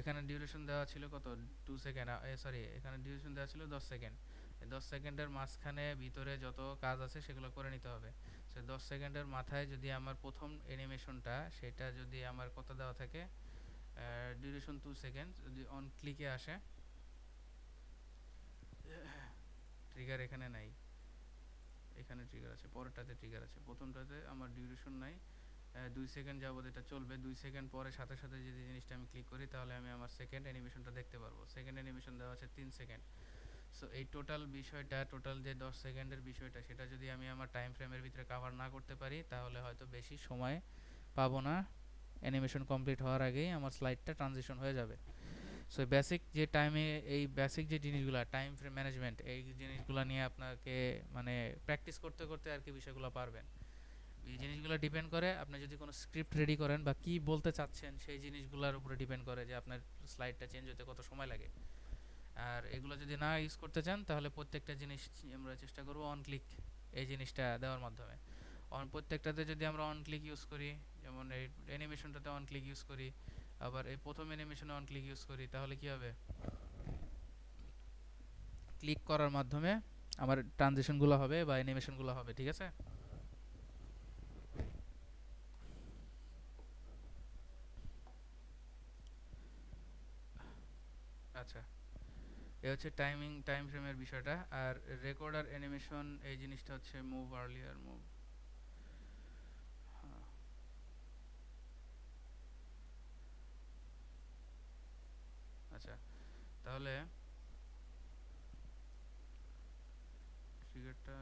A: এখানে ডিউরেশন দেওয়া ছিল কত, 2 সেকেন্ড, সরি এখানে ডিউরেশন দেওয়া ছিল 10 সেকেন্ড। 10 সেকেন্ডের মাঝখানে ভিতরে যত কাজ আছে সেগুলো করে নিতে হবে। সো 10 সেকেন্ডের মাথায় যদি আমার প্রথম অ্যানিমেশনটা, সেটা যদি আমার কত দেওয়া থাকে, ডিউরেশন 2 সেকেন্ড, যদি অন ক্লিকে আসে, ট্রিগার এখানে নাই, এখানে ট্রিগার আছে, পরেরটাতে ট্রিগার আছে, প্রথমটাতে আমার ডিউরেশন নাই। 2 সেকেন্ড যাবত এটা চলবে, 2 সেকেন্ড পরে সাথে সাথে যদি জিনিসটা আমি ক্লিক করি তাহলে আমি আমার সেকেন্ড অ্যানিমেশনটা দেখতে পারবো। সেকেন্ড অ্যানিমেশন দেওয়া আছে 3 সেকেন্ড। সো এই টোটাল বিষয়টা, টোটাল যে 10 সেকেন্ডের বিষয়টা, সেটা যদি আমি আমার টাইম ফ্রেমের ভিতরে কাভার না করতে পারি তাহলে হয়তো বেশি সময় পাবো না, অ্যানিমেশন কমপ্লিট হওয়ার আগেই আমার স্লাইডটা ট্রানজিশন হয়ে যাবে। সো বেসিক যে টাইমে, এই বেসিক যে জিনিসগুলো, টাইম ফ্রেম ম্যানেজমেন্ট, এই জিনিসগুলো নিয়ে আপনাকে মানে প্র্যাকটিস করতে করতে আর কি বিষয়গুলো পারবেন। এই জিনিসগুলো ডিপেন্ড করে আপনি যদি কোনো স্ক্রিপ্ট রেডি করেন বা কি বলতে চাচ্ছেন, সেই জিনিসগুলোর উপরে ডিপেন্ড করে যে আপনার স্লাইডটা চেঞ্জ হতে কত সময় লাগে। আর এগুলো যদি না ইউজ করতে চান তাহলে প্রত্যেকটা জিনিস আমরা চেষ্টা করব অন ক্লিক এই জিনিসটা দেওয়ার মাধ্যমে। প্রত্যেকটাতে যদি আমরা অন ক্লিক ইউজ করি, যেমন এই অ্যানিমেশনটাতে অন ক্লিক ইউজ করি, আবার এই প্রথম অ্যানিমেশনে অন ক্লিক ইউজ করি, তাহলে কি হবে, ক্লিক করার মাধ্যমে আমার ট্রানজিশনগুলো হবে বা অ্যানিমেশনগুলো হবে, ঠিক আছে। আচ্ছা, এ হচ্ছে টাইম ফ্রেমের বিষয়টা। আর রেকর্ডার অ্যানিমেশন এই জিনিসটা হচ্ছে মুভ আর্লিয়ার মুভ। আচ্ছা, তাহলে ট্রিগারটা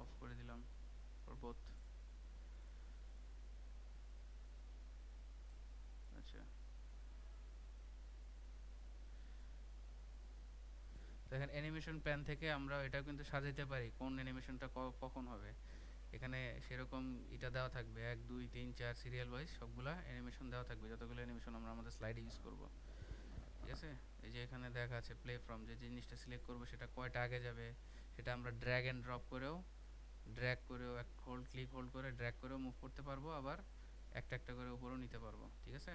A: অফ করে দিলাম ফর বোথ। আচ্ছা, দেখেন অ্যানিমেশন প্ল্যান থেকে আমরা এটা কিন্তু সাজাইতে পারি কোন অ্যানিমেশনটা কখন হবে। এখানে সেরকম এটা দেওয়া থাকবে 1 2 3 4 সিরিয়াল ওয়াইজ সবগুলা অ্যানিমেশন দেওয়া থাকবে, যতগুলো অ্যানিমেশন আমরা আমাদের স্লাইডে ইউজ করব, ঠিক আছে। এই যে এখানে দেখা আছে প্লে ফ্রম, যে জিনিসটা সিলেক্ট করব সেটা কয়টা আগে যাবে, সেটা আমরা ড্র্যাগ অ্যান্ড ড্রপ করেও, ড্র্যাগ করেও, এক হোল্ড ক্লিক হোল্ড করে ড্র্যাগ করেও মুভ করতে পারবো, আবার একটা একটা করে উপরেও নিতে পারবো, ঠিক আছে।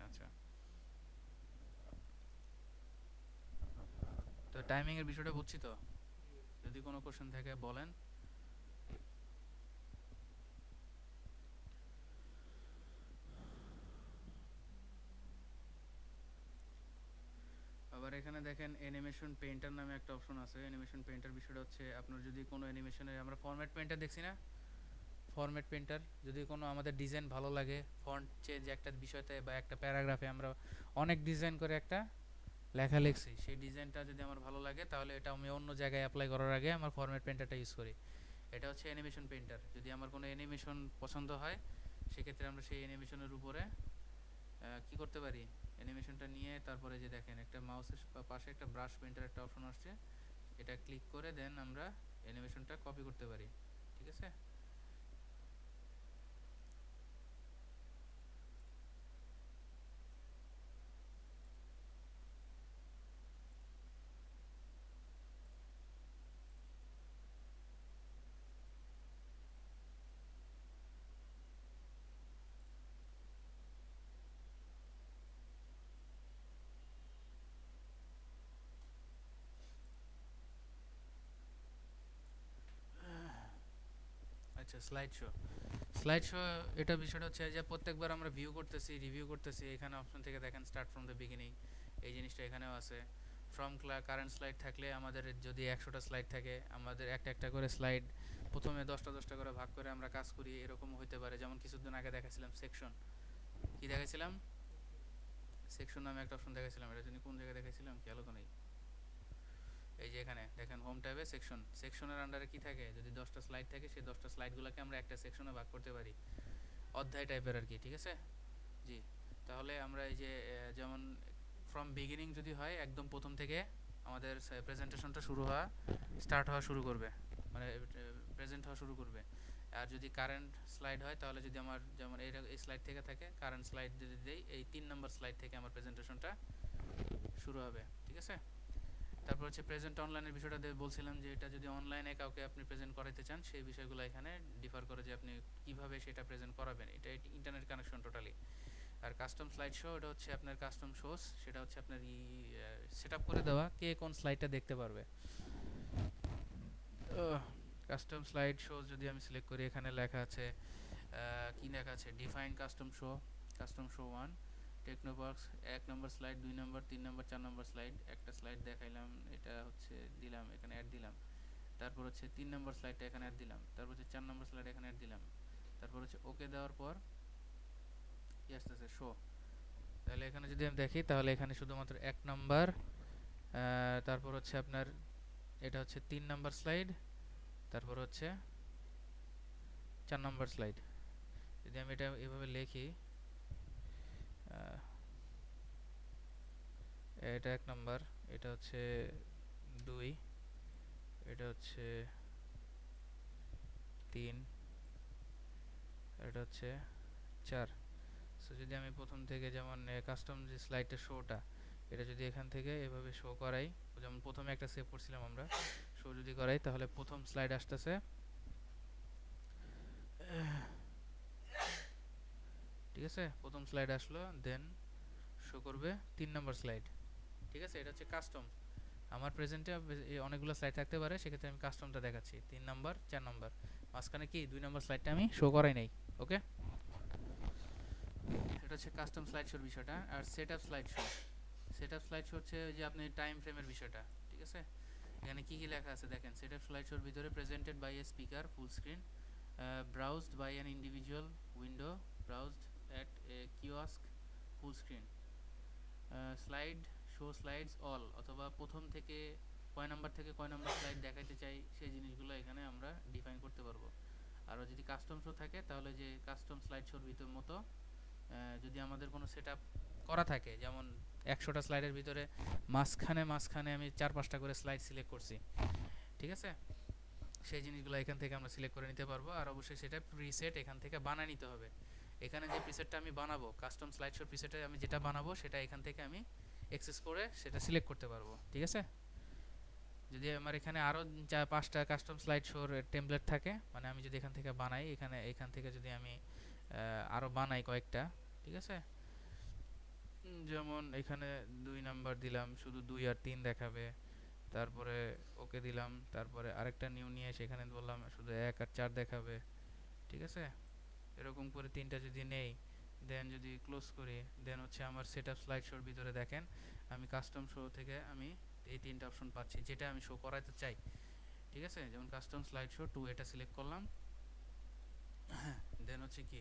A: আচ্ছা, তো টাইমিং এর বিষয়টা বুঝছি তো, যদি কোনো কোশ্চেন থাকে বলেন। আবার এখানে দেখেন অ্যানিমেশন পেইন্টার নামে একটা অপশন আছে। অ্যানিমেশন পেইন্টার বিষয়টা হচ্ছে আপনার যদি কোনো অ্যানিমেশনের, আমরা ফরম্যাট পেইন্টার দেখছি না, ফরম্যাট পেইন্টার, যদি কোনো আমাদের ডিজাইন ভালো লাগে, ফন্ট চেঞ্জ একটা বিষয়তে বা একটা প্যারাগ্রাফে আমরা অনেক ডিজাইন করে একটা লেখা লিখছি, সেই ডিজাইনটা যদি আমার ভালো লাগে তাহলে এটা আমি অন্য জায়গায় অ্যাপ্লাই করার আগে আমার ফরম্যাট পেইন্টারটা ইউজ করি। এটা হচ্ছে অ্যানিমেশন পেইন্টার। যদি আমার কোনো অ্যানিমেশন পছন্দ হয় সেক্ষেত্রে আমরা সেই অ্যানিমেশনের উপরে কি করতে পারি, অ্যানিমেশনটা নিয়ে তারপরে যে দেখেন একটা মাউসের পাশে একটা ব্রাশ পেইন্টার একটা অপশন আসছে, এটা ক্লিক করে দেন আমরা অ্যানিমেশনটা কপি করতে পারি, ঠিক আছে। আচ্ছা, স্লাইড শো এটা বিষয়টা হচ্ছে যে প্রত্যেকবার আমরা ভিউ করতেছি, রিভিউ করতেছি, এখানে অপশন থেকে দেখেন স্টার্ট ফ্রম দ্য বিগিনিং, এই জিনিসটা এখানেও আছে। ফ্রম কারেন্ট স্লাইড থাকলে আমাদের যদি 100টা স্লাইড থাকে, আমাদের একটা একটা করে স্লাইড প্রথমে 10টা 10টা করে ভাগ করে আমরা কাজ করি, এরকম হতে পারে। যেমন কিছুদিন আগে দেখাছিলাম সেকশন, কি দেখাইছিলাম, সেকশন নামে একটা অপশন দেখাইছিলাম, এটা যদি কোন জায়গায় দেখাইছিলাম খেয়াল তো নেই। এই যে এখানে দেখেন হোম ট্যাবে সেকশন, সেকশনের আন্ডারে কি থাকে, যদি 10টা স্লাইড থাকে সেই 10টা স্লাইডগুলোকে আমরা একটা সেকশনে ভাগ করতে পারি, অধ্যায় টাইপের আর কি, ঠিক আছে। জি, তাহলে আমরা এই যে যেমন ফ্রম বিগিনিং যদি হয়, একদম প্রথম থেকে আমাদের প্রেজেন্টেশনটা শুরু হওয়া, স্টার্ট হওয়া শুরু করবে, মানে প্রেজেন্ট হওয়া শুরু করবে। আর যদি কারেন্ট স্লাইড হয় তাহলে যদি আমার যেমন এই স্লাইড থেকে থাকে, কারেন্ট স্লাইড যদি দেই এই 3 নম্বর স্লাইড থেকে আমার প্রেজেন্টেশনটা শুরু হবে। ঠিক আছে, তারপর হচ্ছে প্রেজেন্ট অনলাইনের বিষয়টা বলছিলাম যে এটা যদি অনলাইনে কাউকে আপনি প্রেজেন্ট করাতে চান সেই বিষয়গুলো এখানে ডিফার করে যে আপনি কিভাবে সেটা প্রেজেন্ট করাবেন, এটা ইন্টারনেট কানেকশন টোটালি। আর কাস্টম স্লাইড শো এটা হচ্ছে আপনার কাস্টম শোস, সেটা হচ্ছে আপনার সেট আপ করে দেওয়া কে কোন স্লাইডটা দেখতে পারবে। কাস্টম স্লাইড শো যদি আমি সিলেক্ট করি, এখানে লেখা আছে কি লেখা আছে, define custom show, custom show 1 টেকনোবক্স 1 নম্বর স্লাইড, 2 নম্বর, 3 নম্বর, 4 নম্বর স্লাইড, একটা স্লাইড দেখাইলাম, এটা হচ্ছে দিলাম এখানে অ্যাড দিলাম, তারপর হচ্ছে 3 নম্বর স্লাইডটা এখানে অ্যাড দিলাম, তারপর হচ্ছে 4 নম্বর স্লাইড এখানে অ্যাড দিলাম, তারপর হচ্ছে ওকে দেওয়ার পর কি আসতেছে শো। তাহলে এখানে যদি আমি দেখি তাহলে এখানে শুধুমাত্র 1 নম্বর, তারপর হচ্ছে আপনার এটা হচ্ছে 3 নম্বর স্লাইড, তারপর হচ্ছে 4 নম্বর স্লাইড। যদি আমি এটা এভাবে লিখি, এটা 1 নম্বর, এটা হচ্ছে 2, এটা হচ্ছে 3, এটা হচ্ছে 4। সো যদি আমি প্রথম থেকে যেমন কাস্টম যে স্লাইডের শোটা, এটা যদি এখান থেকে এভাবে শো করাই, যেমন প্রথমে একটা সেভ করছিলাম আমরা, শো যদি করাই তাহলে প্রথম স্লাইড আসতেছে, ঠিক আছে, প্রথম স্লাইড আসলো, দেন শো করবে 3 নম্বর স্লাইড। ঠিক আছে, এটা হচ্ছে কাস্টম। আমার প্রেজেন্টে অনেকগুলো স্লাইড থাকতে পারে, সেক্ষেত্রে আমি কাস্টমটা দেখাচ্ছি 3 নম্বর 4 নম্বর, মাঝখানে কি 2 নম্বর স্লাইডটা আমি শো করাই নাই। ওকে, এটা হচ্ছে কাস্টম স্লাইড শোর বিষয়টা। আর set up slide show, set up slide show হচ্ছে যে আপনি টাইম ফ্রেমের বিষয়টা। ঠিক আছে, এখানে কি কি লেখা আছে দেখেন, সেট আপ স্লাইড শোর ভিতরে presented by a speaker full screen, browsed by an individual window, browsed at a kiosk full screen, slide show slides all, অথবা প্রথম থেকে কয় নাম্বার থেকে কয় নাম্বার স্লাইড দেখাইতে চাই সেই জিনিসগুলো এখানে আমরা ডিফাইন করতে পারবো। আর যদি কাস্টম শো থাকে তাহলে যে কাস্টম স্লাইড শোর ভিতর মতো যদি আমাদের কোনো সেট আপ করা থাকে, যেমন 100টা স্লাইডের ভিতরে মাঝখানে মাঝখানে আমি 4-5টা করে স্লাইড সিলেক্ট করছি, ঠিক আছে, সেই জিনিসগুলো এখান থেকে আমরা সিলেক্ট করে নিতে পারবো। আর অবশ্যই সেটা প্রিসেট এখান থেকে বানিয়ে নিতে হবে। এখানে যে প্রিসেটটা আমি বানাবো, কাস্টম স্লাইড শো প্রিসেটে আমি যেটা বানাবো সেটা এখান থেকে আমি অ্যাক্সেস করে সেটা সিলেক্ট করতে পারবো। ঠিক আছে, যদি আমার এখানে আরও 4-5টা কাস্টম স্লাইড শোর টেমপ্লেট থাকে, মানে আমি যদি এখান থেকে বানাই, এখান থেকে যদি আমি আরও বানাই কয়েকটা, ঠিক আছে, যেমন এখানে 2 নাম্বার দিলাম, শুধু 2 আর 3 দেখাবে, তারপরে ওকে দিলাম, তারপরে আরেকটা নিউ নিয়ে সেখানে বললাম শুধু 1 আর 4 দেখাবে। ঠিক আছে, এরকম করে 3টা যদি নেই, দেন যদি ক্লোজ করি, দেন হচ্ছে আমার সেট আপ স্লাইড শোর ভিতরে দেখেন আমি কাস্টম শো থেকে আমি এই 3টা অপশন পাচ্ছি যেটা আমি শো করাতে চাই। ঠিক আছে, যেমন কাস্টম স্লাইড শো 2 এটা সিলেক্ট করলাম, দেন হচ্ছে কি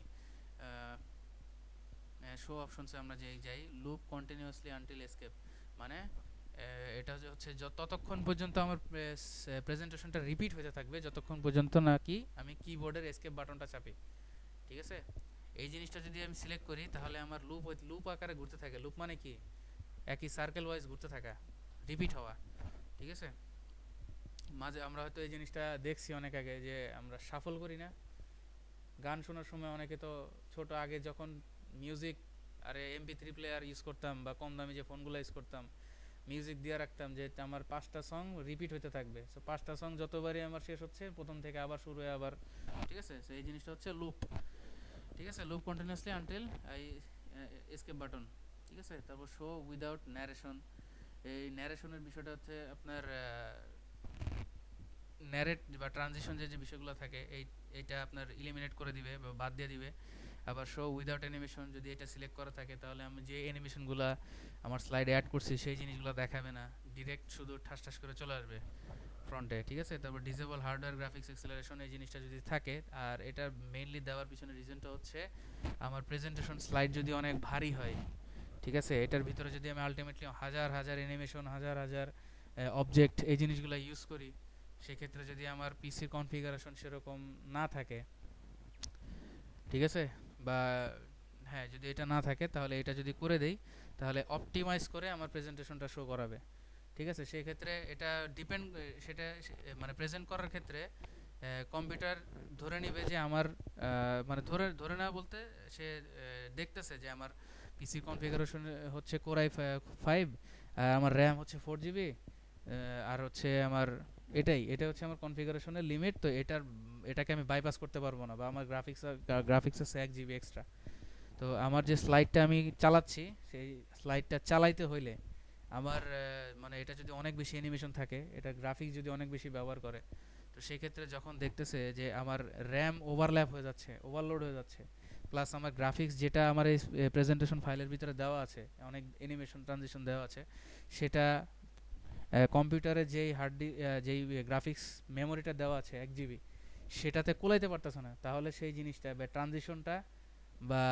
A: শো অপশনসে আমরা যেই যাই, লুপ কন্টিনিউয়াসলি আনটিল এসকেপ, মানে এটা হচ্ছে ততক্ষণ পর্যন্ত আমার প্রেজেন্টেশনটা রিপিট হতে থাকবে যতক্ষণ পর্যন্ত নাকি আমি কিবোর্ডের এসকেপ বাটনটা চাপি। ঠিক আছে, এই জিনিসটা যদি আমি সিলেক্ট করি তাহলে আমার লুপ আকারে ঘুরতে থাকে। লুপ মানে কি, একই সার্কেল ওয়াইজ ঘুরতে থাকা, রিপিট হওয়া। ঠিক আছে, মাঝে আমরা হয়তো এই জিনিসটা দেখছি অনেক আগে যে আমরা শাফল করি না, গান শোনার সময় অনেকে তো ছোট আগে যখন মিউজিক আরে MP3 প্লেয়ার ইউজ করতাম বা কম দামি যে ফোনগুলো ইউজ করতাম, মিউজিক দিয়ে রাখতাম যে আমার 5টা সং রিপিট হতে থাকবে। সো 5টা সং যতবারই আমার শেষ হচ্ছে প্রথম থেকে আবার শুরু হয়ে আবার। ঠিক আছে, সো এই জিনিসটা হচ্ছে লুপ। ঠিক আছে, loop continuously until I escape button. ঠিক আছে, তারপর শো উইদাউট ন্যারেশন, এই ন্যারেশনের বিষয়টা হচ্ছে আপনার ন্যারেট বা ট্রানজিশন যে বিষয়গুলো থাকে এইটা আপনার ইলিমিনেট করে দিবে বা বাদ দিয়ে দিবে। আবার শো উইদাউট অ্যানিমেশন, যদি এটা সিলেক্ট করা থাকে তাহলে আমি যে অ্যানিমেশনগুলো আমার স্লাইডে অ্যাড করছি সেই জিনিসগুলো দেখাবে না, ডিরেক্ট শুধু ঠাস ঠাস করে চলে আসবে ফ্রন্টে। ঠিক আছে, তারপর ডিসেবল হার্ডওয়্যার গ্রাফিক্স অ্যাক্সেলারেশন, এই জিনিসটা যদি থাকে, আর এটা মেইনলি দেওয়ার পিছনে রিজনটা হচ্ছে আমার প্রেজেন্টেশন স্লাইড যদি অনেক ভারী হয়, ঠিক আছে, এটার ভিতরে যদি আমি আলটিমেটলি হাজার হাজার অ্যানিমেশন, হাজার হাজার অবজেক্ট এই জিনিসগুলো ইউজ করি, সেক্ষেত্রে যদি আমার পিসির কনফিগারেশন সেরকম না থাকে, ঠিক আছে, বা হ্যাঁ যদি এটা না থাকে তাহলে এটা যদি করে দেই তাহলে অপটিমাইজ করে আমার প্রেজেন্টেশনটা শো করাবে। ঠিক আছে, সেই ক্ষেত্রে এটা ডিপেন্ড, সেটা মানে প্রেজেন্ট করার ক্ষেত্রে কম্পিউটার ধরে নেবে যে আমার মানে ধরে ধরে নেওয়া বলতে সে দেখতেছে যে আমার পিসি কনফিগারেশন হচ্ছে কোর i5, আমার র্যাম হচ্ছে 4 জিবি, আর হচ্ছে আমার এটা হচ্ছে আমার কনফিগারেশনের লিমিট, তো এটাকে আমি বাইপাস করতে পারবো না, বা আমার গ্রাফিক্স আছে 1 জিবি এক্সট্রা। তো আমার যে স্লাইডটা আমি চালাচ্ছি সেই স্লাইডটা চালাইতে হইলে আমার মানে এটা যদি অনেক বেশি অ্যানিমেশন থাকে, এটা গ্রাফিক্স যদি অনেক বেশি ব্যবহার করে, তো সেই ক্ষেত্রে যখন দেখতেছে যে আমার র্যাম ওভারল্যাপ হয়ে যাচ্ছে, ওভারলোড হয়ে যাচ্ছে, প্লাস আমার গ্রাফিক্স যেটা আমার এই প্রেজেন্টেশন ফাইলের ভিতরে দেওয়া আছে, অনেক অ্যানিমেশন ট্রানজিশন দেওয়া আছে, সেটা কম্পিউটারে যেই গ্রাফিক্স মেমোরিটা দেওয়া আছে 1 জিবি, সেটাতে কুলাইতে পারতেছে না, তাহলে সেই জিনিসটা বা ট্রানজিশনটা বা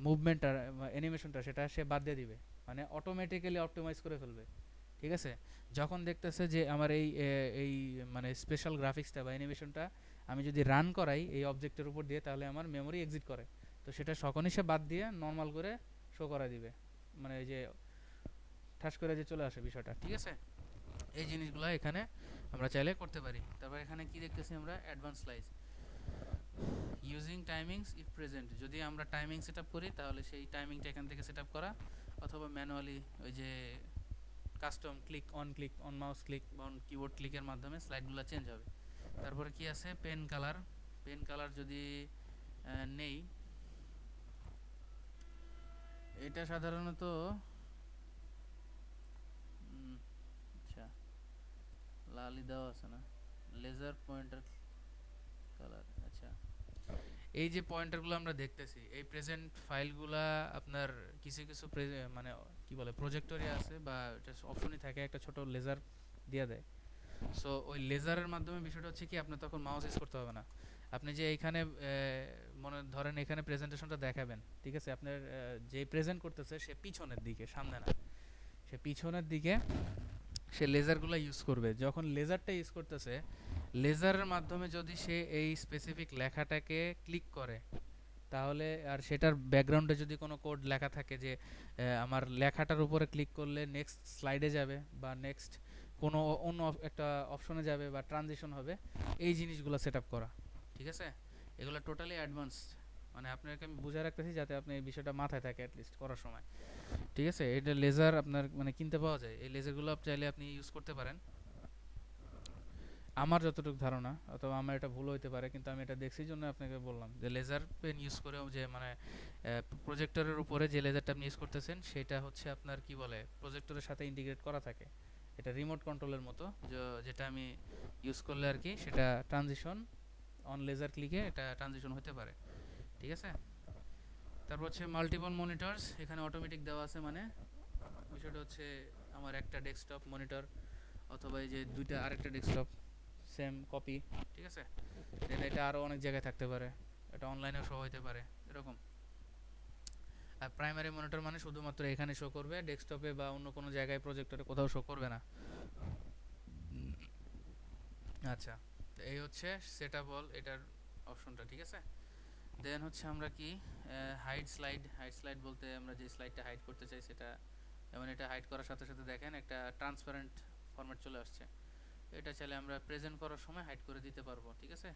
A: মুভমেন্টটা অ্যানিমেশনটা সেটা সে বাদ দিয়ে দিবে, মানে অটোমেটিক্যালি অপটিমাইজ করে ফেলবে। ঠিক আছে, যখন দেখতেছে যে আমার এই মানে স্পেশাল গ্রাফিক্সটা বা অ্যানিমেশনটা আমি যদি রান করাই এই অবজেক্টের উপর দিয়ে, তাহলে আমার মেমোরি এক্সিট করে, তো সেটা সকনই সে বাদ দিয়ে নর্মাল করে শো করা দিবে, মানে এই যে ঠাস করে যে চলে আসে বিষয়টা। ঠিক আছে, এই জিনিসগুলো এখানে আমরা চাইলে করতে পারি। তারপর এখানে কি দেখতেছি আমরা, advance slice using timings if present, যদি আমরা টাইমিং সেট আপ করি তাহলে সেই টাইমিংটা এখান থেকে সেট আপ করা, অথবা ম্যানুয়ালি ওই যে custom click on mouse click বা অন কিবোর্ড ক্লিকের মাধ্যমে স্লাইডগুলো চেঞ্জ হবে। তারপরে কি আছে, পেন কালার যদি নেই, এটা সাধারণত আচ্ছা লালই দেওয়া আছে না, লেজার পয়েন্টার কালার। আচ্ছা, এই যে পয়েন্টারগুলো আমরা দেখতেছি, এই প্রেজেন্ট ফাইলগুলা আপনার কিছু কিছু মানে কি বলে প্রজেক্টরে আছে, বা এটা অপশনই থাকে, একটা ছোট লেজার দিয়ে দেয়। সো ওই লেজারের মাধ্যমে বিষয়টা হচ্ছে কি, আপনার তখন মাউস ইউজ করতে হবে না। আপনি যে এইখানে মনে ধরেন এখানে প্রেজেন্টেশনটা দেখাবেন, ঠিক আছে, আপনার যে প্রেজেন্ট করতেছে সে পিছনের দিকে, সামনে না, সে পিছনের দিকে সে লেজারগুলো ইউজ করবে। যখন লেজারটা ইউজ করতেছে, লেজারের মাধ্যমে যদি সে এই স্পেসিফিক লেখাটাকে ক্লিক করে, তাহলে আর সেটার ব্যাকগ্রাউন্ডে যদি কোনো কোড লেখা থাকে যে আমার লেখাটার উপরে ক্লিক করলে নেক্সট স্লাইডে যাবে, বা নেক্সট কোনো অন্য একটা অপশনে যাবে, বা ট্রানজিশন হবে, এই জিনিসগুলো সেট আপ করা। ঠিক আছে, এগুলো টোটালি অ্যাডভান্স, মানে আপনাকে আমি বুঝে রাখতেছি যাতে আপনি এই বিষয়টা মাথায় থাকে অ্যাটলিস্ট করার সময়। ঠিক আছে, এটা লেজার আপনার মানে কিনতে পাওয়া যায়, এই লেজারগুলো চাইলে আপনি ইউজ করতে পারেন। আমার যতটুকু ধারণা, অথবা আমার এটা ভুল হইতে পারে, কিন্তু আমি এটা দেখছি জন্য আপনাকে বললাম যে লেজার পেন ইউজ করেও যে মানে প্রজেক্টরের উপরে যে লেজারটা আপনি ইউজ করতেছেন সেটা হচ্ছে আপনার কি বলে প্রজেক্টরের সাথে ইন্টিগ্রেট করা থাকে, এটা রিমোট কন্ট্রোলের মতো, যেটা আমি ইউজ করলে আর কি সেটা ট্রানজিশন অন লেজার ক্লিকে এটা ট্রানজিশন হতে পারে। ঠিক আছে, তারপর হচ্ছে মাল্টিপল মনিটরস, এখানে অটোমেটিক দেওয়া আছে, মানে বিষয়টা হচ্ছে আমার একটা ডেস্কটপ মনিটর, অথবা এই যে দুইটা আরেকটা ডেস্কটপ সেম কপি। ঠিক আছে, দেন এটা আরও অনেক জায়গায় থাকতে পারে, এটা অনলাইনেও শো হতে পারে এরকম। আর প্রাইমারি মনিটর মানে শুধুমাত্র এখানে শো করবে, ডেস্কটপে বা অন্য কোনো জায়গায় প্রজেক্টরে কোথাও শো করবে না। আচ্ছা, তো এই হচ্ছে সেটআপ অল এটার অপশনটা। ঠিক আছে, দেন হচ্ছে আমরা কি হাইড স্লাইড বলতে আমরা যে স্লাইডটা হাইড করতে চাই সেটা, যেমন এটা হাইড করার সাথে সাথে দেখেন একটা ট্রান্সপারেন্ট ফরম্যাট চলে আসছে, এটা চাইলে আমরা প্রেজেন্ট করার সময় হাইড করে দিতে পারবো। ঠিক আছে,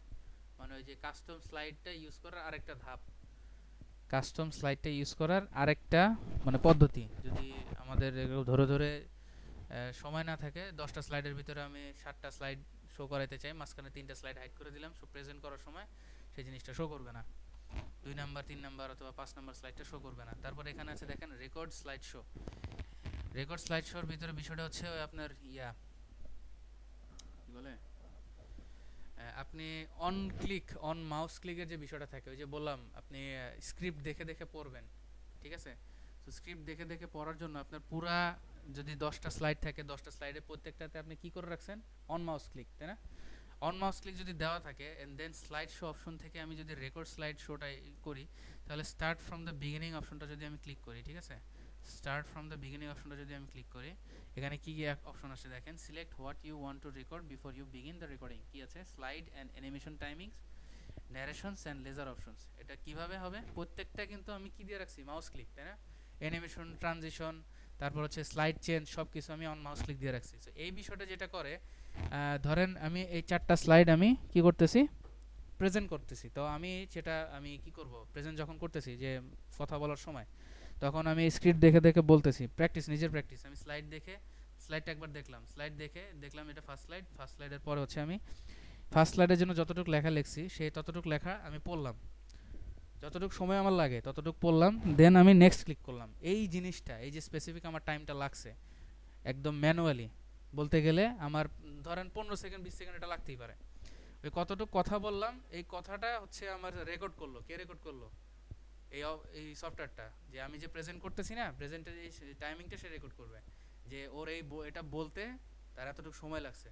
A: মানে ওই যে কাস্টম স্লাইডটা ইউজ করার আরেকটা ধাপ, কাস্টম স্লাইডটা ইউজ করার আরেকটা মানে পদ্ধতি, যদি আমাদের ধরে ধরে সময় না থাকে 10টা স্লাইডের ভিতরে আমি 7টা স্লাইড শো করাইতে চাই, মাঝখানে 3টা স্লাইড হাইড করে দিলাম, সো প্রেজেন্ট করার সময় সেই জিনিসটা শো করবে না, 2 নাম্বার 3 নাম্বার অথবা 5 নাম্বার স্লাইডটা শো করবে না। তারপর এখানে আছে দেখেন রেকর্ড স্লাইড শোর ভিতরে বিষয়টা হচ্ছে আপনার কি বলে আপনি অন মাউস ক্লিকের যে বিষয়টা থাকে, ওই যে বললাম আপনি স্ক্রিপ্ট দেখে দেখে পড়বেন। ঠিক আছে, তো স্ক্রিপ্ট দেখে দেখে পড়ার জন্য আপনার পুরা যদি 10টা স্লাইড থাকে, 10টা স্লাইডের প্রত্যেকটাতে আপনি কি করে রাখছেন, অন মাউস ক্লিক, তাই না? অন মাউস ক্লিক যদি দেওয়া থাকে and then slide show option থেকে আমি যদি রেকর্ড স্লাইড শোটা করি, তাহলে স্টার্ট ফ্রম দ্য বিগিনিং অপশনটা যদি আমি ক্লিক করি, ঠিক আছে, স্টার্ট ফ্রম দ্য বিগিনিং অপশনটা যদি আমি ক্লিক করি, এখানে কি কি অপশন আসে দেখেন, select what you want to record before you begin the recording, কি আছে, slide and animation timings, narrations and laser options. এটা কিভাবে হবে, প্রত্যেকটা কিন্তু আমি কি দিয়ে রাখছি, মাউস ক্লিক, তাই না? অ্যানিমেশন, ট্রানজিশন, তারপর হচ্ছে স্লাইড চেঞ্জ, সব কিছু আমি অন মাউস ক্লিক দিয়ে রাখছি। সো এই বিষয়টা যেটা করে, ধরেন আমি এই 4টা স্লাইড আমি কি করতেছি, প্রেজেন্ট করতেছি। তো আমি সেটা আমি কি করব, প্রেজেন্ট যখন করতেছি যে কথা বলার সময়, তখন আমি স্ক্রিপ্ট দেখে দেখে বলতেছি, প্র্যাকটিস, নিজের প্র্যাকটিস। আমি স্লাইড দেখে স্লাইডটা একবার দেখলাম, স্লাইড দেখে দেখলাম এটা ফার্স্ট স্লাইড, ফার্স্ট স্লাইডের পরে হচ্ছে আমি ফার্স্ট স্লাইডের জন্য যতটুকু লেখা লিখছি সেই ততটুকু লেখা আমি পড়লাম, যতটুকু সময় আমার লাগে ততটুকু পড়লাম, দেন আমি নেক্সট ক্লিক করলাম। এই জিনিসটা, এই যে স্পেসিফিক আমার টাইমটা লাগছে একদম ম্যানুয়ালি বলতে গেলে আমার ধরেন 15 সেকেন্ড 20 সেকেন্ড এটা লাগতেই পারে। ওই কতটুকু কথা বললাম এই কথাটা হচ্ছে আমার রেকর্ড করলো, কে রেকর্ড করলো, এই এই সফটওয়্যারটা, যে আমি যে প্রেজেন্ট করতেছি না, প্রেজেন্টের এই টাইমিংটা সে রেকর্ড করবে, যে ওর এই এটা বলতে তার এতটুকু সময় লাগছে।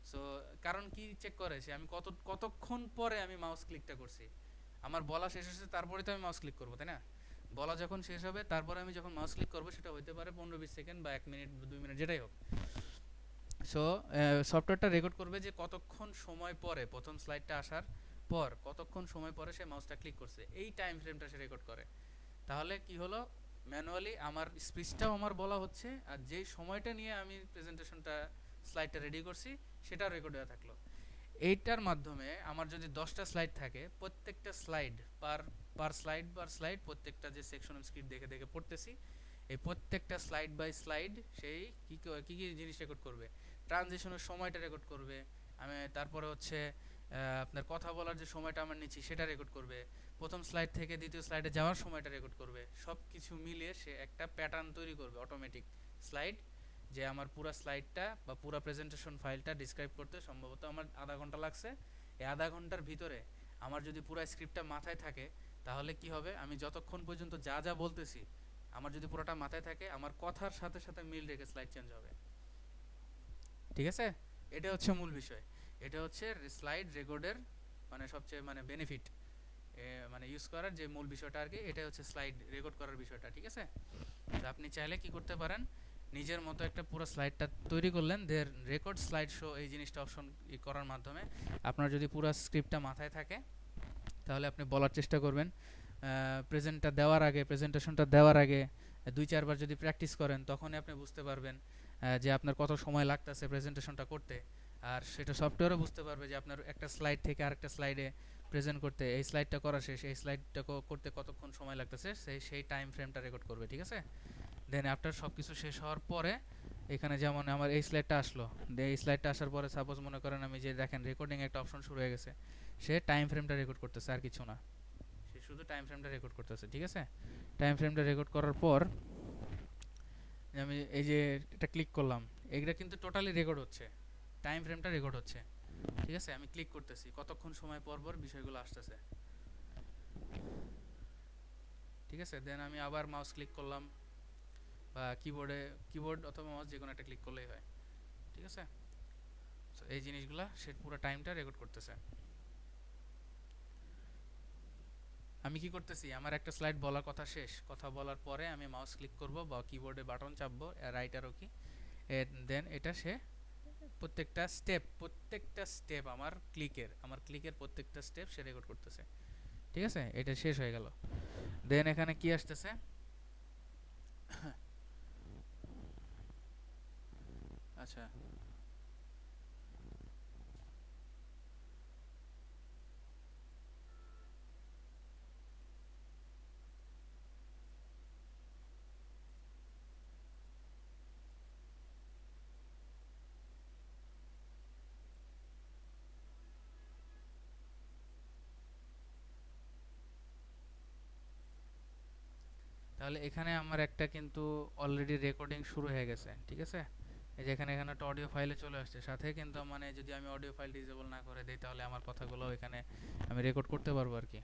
A: সো কারণ কি চেক করে সে, আমি কতক্ষণ পরে আমি মাউস ক্লিকটা করছি, আমার বলা শেষ হচ্ছে তারপরে তো আমি মাউস ক্লিক করবো, তাই না? বলা যখন শেষ হবে তারপরে আমি যখন মাউস ক্লিক করবো, সেটা হইতে পারে 15-20 সেকেন্ড বা 1 মিনিট 2 মিনিট যেটাই হোক। সো সফটওয়্যারটা রেকর্ড করবে যে কতক্ষণ সময় পরে, প্রথম স্লাইডটা আসার পর কতক্ষণ সময় পরে সে মাউসটা ক্লিক করছে, এই টাইম ফ্রেমটা সে রেকর্ড করে। তাহলে কি হলো, ম্যানুয়ালি আমার স্পিচটাও আমার বলা হচ্ছে, আর যেই সময়টা নিয়ে আমি প্রেজেন্টেশনটা স্লাইডটা রেডি করছি সেটাও রেকর্ড হয়ে থাকলো। এইটার মাধ্যমে আমার যদি 10টা স্লাইড থাকে, প্রত্যেকটা স্লাইড পার স্লাইড প্রত্যেকটা যে সেকশন স্ক্রিপ্ট দেখে দেখে পড়তেছি, এই প্রত্যেকটা স্লাইড বাই স্লাইড সেই কী কী কী জিনিস রেকর্ড করবে, ট্রানজিশনের সময়টা রেকর্ড করবে, আমি তারপরে হচ্ছে আপনার কথা বলার যে সময়টা আমার নিচ্ছি সেটা রেকর্ড করবে, প্রথম স্লাইড থেকে দ্বিতীয় স্লাইডে যাওয়ার সময়টা রেকর্ড করবে, সব কিছু মিলিয়ে সে একটা প্যাটার্ন তৈরি করবে অটোমেটিক স্লাইড, যে আমার পুরো স্লাইডটা বা পুরো প্রেজেন্টেশন ফাইলটা ডিসক্রাইব করতে সম্ভবত আমার আধা ঘন্টা লাগছে। এই আধা ঘন্টার ভিতরে আমার যদি পুরো স্ক্রিপ্টটা মাথায় থাকে, তাহলে কি হবে, আমি যতক্ষণ পর্যন্ত যা যা বলতেছি আমার যদি পুরোটা মাথায় থাকে, আমার কথার সাথে সাথে মিল রেখে স্লাইড চেঞ্জ হবে। ঠিক আছে, এটা হচ্ছে মূল বিষয়, এটা হচ্ছে স্লাইড রেকর্ডের মানে সবচেয়ে মানে বেনিফিট, মানে ইউজ করার যে মূল বিষয়টা আর কি, এটা হচ্ছে স্লাইড রেকর্ড করার বিষয়টা। ঠিক আছে, তো আপনি চাইলে কি করতে পারেন, নিজের মতো একটা পুরো স্লাইডটা তৈরি করলেন, দের রেকর্ড স্লাইড শো এই জিনিসটা অপশন করার মাধ্যমে আপনার যদি পুরো স্ক্রিপ্টটা মাথায় থাকে, তাহলে আপনি বলার চেষ্টা করবেন, প্রেজেন্টেশনটা দেওয়ার আগে 2-4 বার যদি প্র্যাকটিস করেন, তখনই আপনি বুঝতে পারবেন যে আপনার কত সময় লাগতেছে প্রেজেন্টেশনটা করতে। আর সেটা সফটওয়্যারও বুঝতে পারবে যে আপনার একটা স্লাইড থেকে আরেকটা স্লাইডে প্রেজেন্ট করতে, এই স্লাইডটা করা শেষ, এই স্লাইডটা করতে কতক্ষণ সময় লাগতেছে, সেই টাইম ফ্রেমটা রেকর্ড করবে। ঠিক আছে, দেন আফটার সব কিছু শেষ হওয়ার পরে, এখানে যেমন আমার এই স্লাইডটা আসলো, এই স্লাইডটা আসার পরে সাপোজ মনে করেন আমি যে দেখেন রেকর্ডিং একটা অপশন শুরু হয়ে গেছে, সে টাইম ফ্রেমটা রেকর্ড করতেছে, আর কিছু না, সে শুধু টাইম ফ্রেমটা রেকর্ড করতেছে। ঠিক আছে, টাইম ফ্রেমটা রেকর্ড করার পর আমি এই যে এটা ক্লিক করলাম, এইটা কিন্তু টোটালি রেকর্ড হচ্ছে, টাইম ফ্রেমটা রেকর্ড হচ্ছে। ঠিক আছে, আমি ক্লিক করতেছি, কতক্ষণ সময় পর পর বিষয়গুলো আসতেছে। ঠিক আছে, দেন আমি আবার মাউস ক্লিক করলাম, বা কিবোর্ড অথবা মাউস যে কোনো একটা ক্লিক করলেই হয়। ঠিক আছে, তো এই জিনিসগুলা সে পুরো টাইমটা রেকর্ড করতেছে। আমি কি করতেছি, আমার একটা স্লাইড বলার কথা শেষ, কথা বলার পরে আমি মাউস ক্লিক করব বা কিবোর্ডে বাটন চাপবো, রাইট অ্যারো কি, দেন এটা সে প্রত্যেকটা স্টেপ আমার ক্লিকের প্রত্যেকটা স্টেপ সে রেকর্ড করতেছে। ঠিক আছে, এটা শেষ হয়ে গেল। দেন এখানে কি আসতেছে, আচ্ছা তাহলে এখানে আমার একটা কিন্তু অলরেডি রেকর্ডিং শুরু হয়ে গেছে। ঠিক আছে, এই যে এখানে একটা অডিও ফাইলে চলে আসছে, সাথে কিন্তু মানে যদি আমি অডিও ফাইল ডিসেবল না করে দিই, তাহলে আমার কথাগুলো এখানে আমি রেকর্ড করতে পারবো আর কি।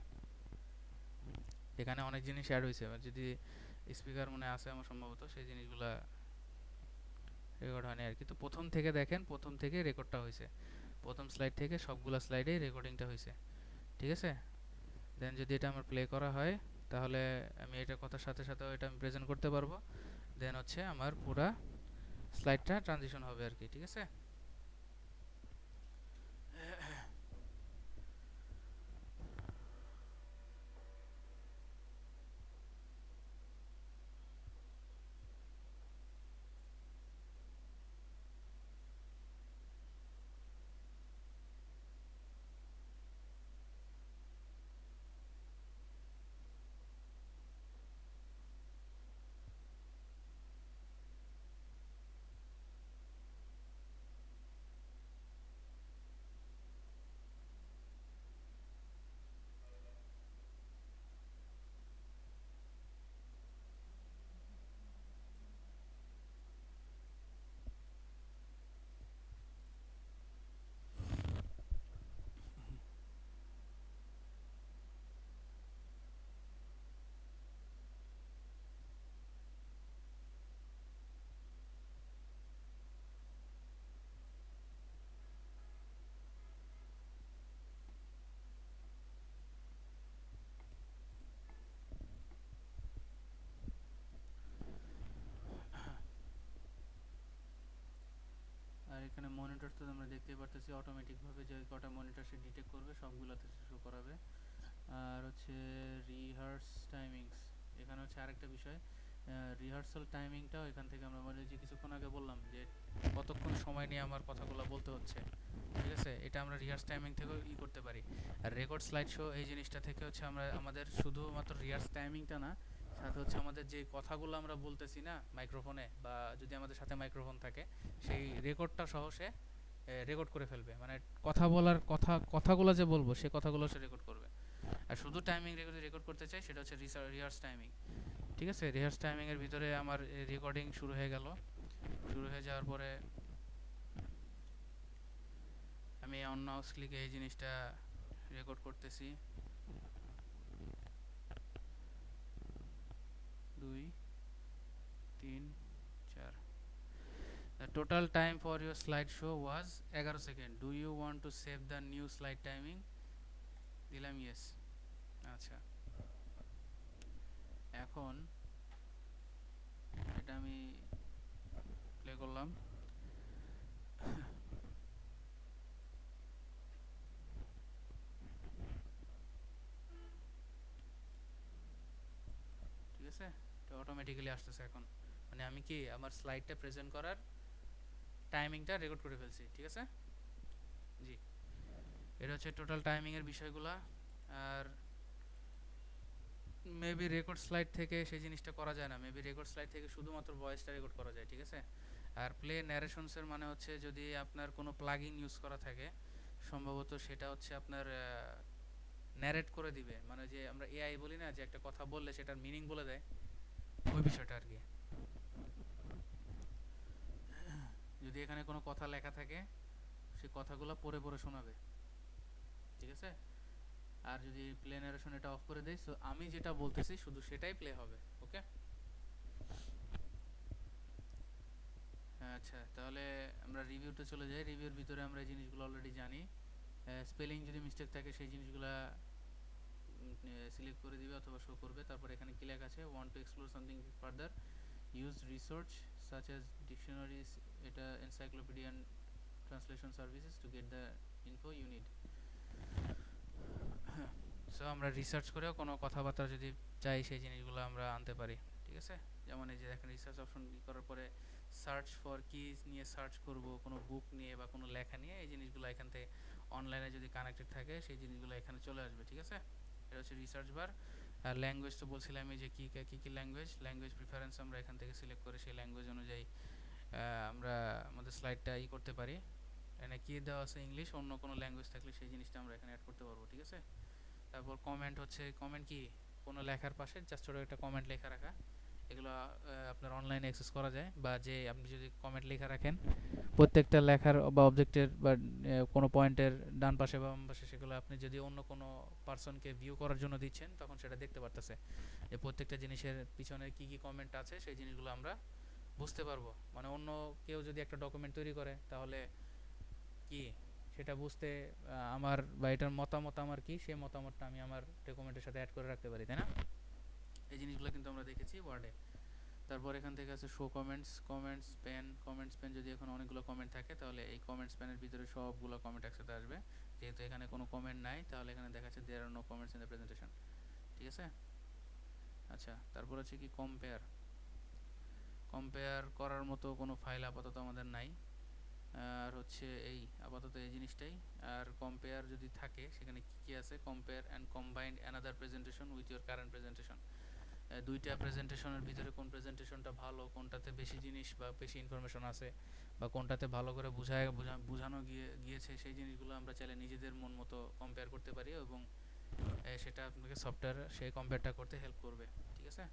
A: এখানে অনেক জিনিস অ্যাড হয়েছে, যদি স্পিকার মনে আছে আমার সম্ভবত, সেই জিনিসগুলো রেকর্ড হয়নি আর কি। তো প্রথম থেকে দেখেন, প্রথম থেকে রেকর্ডটা হয়েছে, প্রথম স্লাইড থেকে সবগুলো স্লাইডেই রেকর্ডিংটা হয়েছে। ঠিক আছে, দেন যদি এটা আমার প্লে করা হয়, তাহলে আমি এটা কথার সাথে সাথে এটা আমি প্রেজেন্ট করতে পারবো, দেন হচ্ছে আমার পুরা স্লাইডটা ট্রানজিশন হবে আর কি। ঠিক আছে, এখানে মনিটর তো আমরা দেখতেই পারতেছি অটোমেটিকভাবে যে কটা মনিটর সে ডিটেক্ট করবে সবগুলোতে শো করাবে। আর হচ্ছে রিহার্স টাইমিংস, এখানে হচ্ছে আরেকটা বিষয়, রিহার্সাল টাইমিংটাও এখান থেকে আমরা মানে যে কিছুক্ষণ আগে বললাম যে কতক্ষণ সময় নিয়ে আমার কথাগুলো বলতে হচ্ছে, ঠিক আছে, এটা আমরা রিহার্স টাইমিং থেকেও করতে পারি। আর রেকর্ড স্লাইড শো এই জিনিসটা থেকে হচ্ছে আমরা আমাদের শুধুমাত্র রিহার্স টাইমিংটা না, সাথে হচ্ছে আমাদের যে কথাগুলো আমরা বলতেছি না মাইক্রোফোনে, বা যদি আমাদের সাথে মাইক্রোফোন থাকে সেই রেকর্ডটা সহ সে রেকর্ড করে ফেলবে, মানে কথা বলার কথাগুলো যে বলবো সে কথাগুলো সে রেকর্ড করবে। আর শুধু টাইমিং রেকর্ড করতে চাই সেটা হচ্ছে রিহার্স টাইমিং, ঠিক আছে। রিহার্স টাইমিং এর ভিতরে আমার রেকর্ডিং শুরু হয়ে গেল। শুরু হয়ে যাওয়ার পরে আমি অন মাউস ক্লিকে এই জিনিসটা রেকর্ড করতেছি। 2 3 4 The total time for your slideshow was 11 second. Do you want to save the new slide timing? দিলাম yes। আচ্ছা, এখন এটা আমি প্লে করলাম। ঠিক আছে, এটা অটোমেটিক্যালি আসতেছে এখন, মানে আমি কি আমার স্লাইডটা প্রেজেন্ট করার টাইমিংটা রেকর্ড করে ফেলছি, ঠিক আছে। জি, এটা হচ্ছে টোটাল টাইমিং এর বিষয়গুলা। আর মেবি রেকর্ড স্লাইড থেকে সেই জিনিসটা করা যায় না, মেবি রেকর্ড স্লাইড থেকে শুধুমাত্র ভয়েসটা রেকর্ড করা যায়, ঠিক আছে। আর প্লে ন্যারেশনসের মানে হচ্ছে যদি আপনার কোনো প্লাগইন ইউজ করা থাকে সম্ভবত সেটা হচ্ছে আপনার ন্যারেট করে দিবে, মানে যে আমরা এআই বলি না যে একটা কথা বললে সেটার মিনিং বলে দেয়, ওই বিষয়টা আর কি। যদি এখানে কোনো কথা লেখা থাকে সেই কথাগুলো পড়ে পড়ে শোনাবে, ঠিক আছে। আর যদি প্লে ন্যারেশন এটা অফ করে দেই, সো আমি যেটা বলতেছি শুধু সেটাই প্লে হবে, ওকে। আচ্ছা, তাহলে আমরা রিভিউতে চলে যাই। রিভিউর ভিতরে আমরা এই জিনিসগুলো অলরেডি জানি। স্পেলিং যদি মিস্টেক থাকে সেই জিনিসগুলো সিলেক্ট করে দিবে অথবা শো করবে। তারপর এখানে কি লেখা আছে, want to explore something further, use research such as dictionaries, এটা encyclopedia translation services to get the info you need. So আমরা রিসার্চ করেও কোনো কথাবার্তা যদি চাই সেই জিনিসগুলো আমরা আনতে পারি, ঠিক আছে। যেমন এই যে দেখেন রিসার্চ অপশন করার পরে সার্চ ফর কি নিয়ে সার্চ করব, কোনো বুক নিয়ে বা কোনো লেখা নিয়ে, এই জিনিসগুলো এখান থেকে অনলাইনে যদি কানেক্টেড থাকে সেই জিনিসগুলো এখানে চলে আসবে, ঠিক আছে। এটা হচ্ছে রিসার্চ বার। আর ল্যাঙ্গুয়েজ তো বলছিলাম যে কী কী ল্যাঙ্গুয়েজ প্রিফারেন্স আমরা এখান থেকে সিলেক্ট করে সেই ল্যাঙ্গুয়েজ অনুযায়ী আমরা আমাদের স্লাইডটা করতে পারি। এখানে কি দেওয়া আছে ইংলিশ, অন্য কোনো ল্যাঙ্গুয়েজ থাকলে সেই জিনিসটা আমরা এখানে অ্যাড করতে পারবো, ঠিক আছে। তারপর কমেন্ট হচ্ছে, কমেন্ট কি কোনো লেখার পাশে জাস্ট ছোটো একটা কমেন্ট লেখা রাখা, এগুলো আপনার অনলাইনে অ্যাক্সেস করা যায়। বা যে আপনি যদি কমেন্ট লেখা রাখেন প্রত্যেকটা লেখার বা অবজেক্টের বা কোনো পয়েন্টের ডান পাশে বা বাম পাশে, সেগুলো আপনি যদি অন্য কোনো পার্সনকে ভিউ করার জন্য দিচ্ছেন তখন সেটা দেখতে পারতেছে যে প্রত্যেকটা জিনিসের পিছনে কি কি কমেন্ট আছে, সেই জিনিসগুলো আমরা বুঝতে পারবো। মানে অন্য কেউ যদি একটা ডকুমেন্ট তৈরি করে তাহলে কি সেটা বুঝতে আমার বা এটার মতামত আমার কি, সেই মতামতটা আমি আমার ডকুমেন্টের সাথে অ্যাড করে রাখতে পারি, তাই না। এই জিনিসগুলো কিন্তু আমরা দেখেছি ওয়ার্ডে। তারপর এখান থেকে আছে শো কমেন্টস পেন যদি এখন অনেকগুলো কমেন্ট থাকে তাহলে এই কমেন্টস পেনের ভিতরে সবগুলো কমেন্ট একসাথে আসবে। যেহেতু এখানে কোনো কমেন্ট নাই তাহলে এখানে দেখাচ্ছে there are no comments in the presentation, ঠিক আছে। আচ্ছা, তারপর হচ্ছে কি কম্পেয়ার করার মতো কোনো ফাইল আপাতত আমাদের নাই। আর হচ্ছে এই আপাতত এই জিনিসটাই। আর কম্পেয়ার যদি থাকে সেখানে কি কি আছে, compare and combined another presentation with your current presentation. দুইটা প্রেজেন্টেশনের ভিতরে কোন প্রেজেন্টেশনটা ভালো, কোনটাতে বেশি জিনিস বা বেশি ইনফরমেশন আছে, বা কোনটাতে ভালো করে বোঝানো গিয়েছে, সেই জিনিসগুলো আমরা চাইলে নিজেদের মন মতো কম্পেয়ার করতে পারি এবং সেটা আপনাকে সফটওয়্যার সেই কম্পেয়ারটা করতে হেল্প করবে, ঠিক আছে।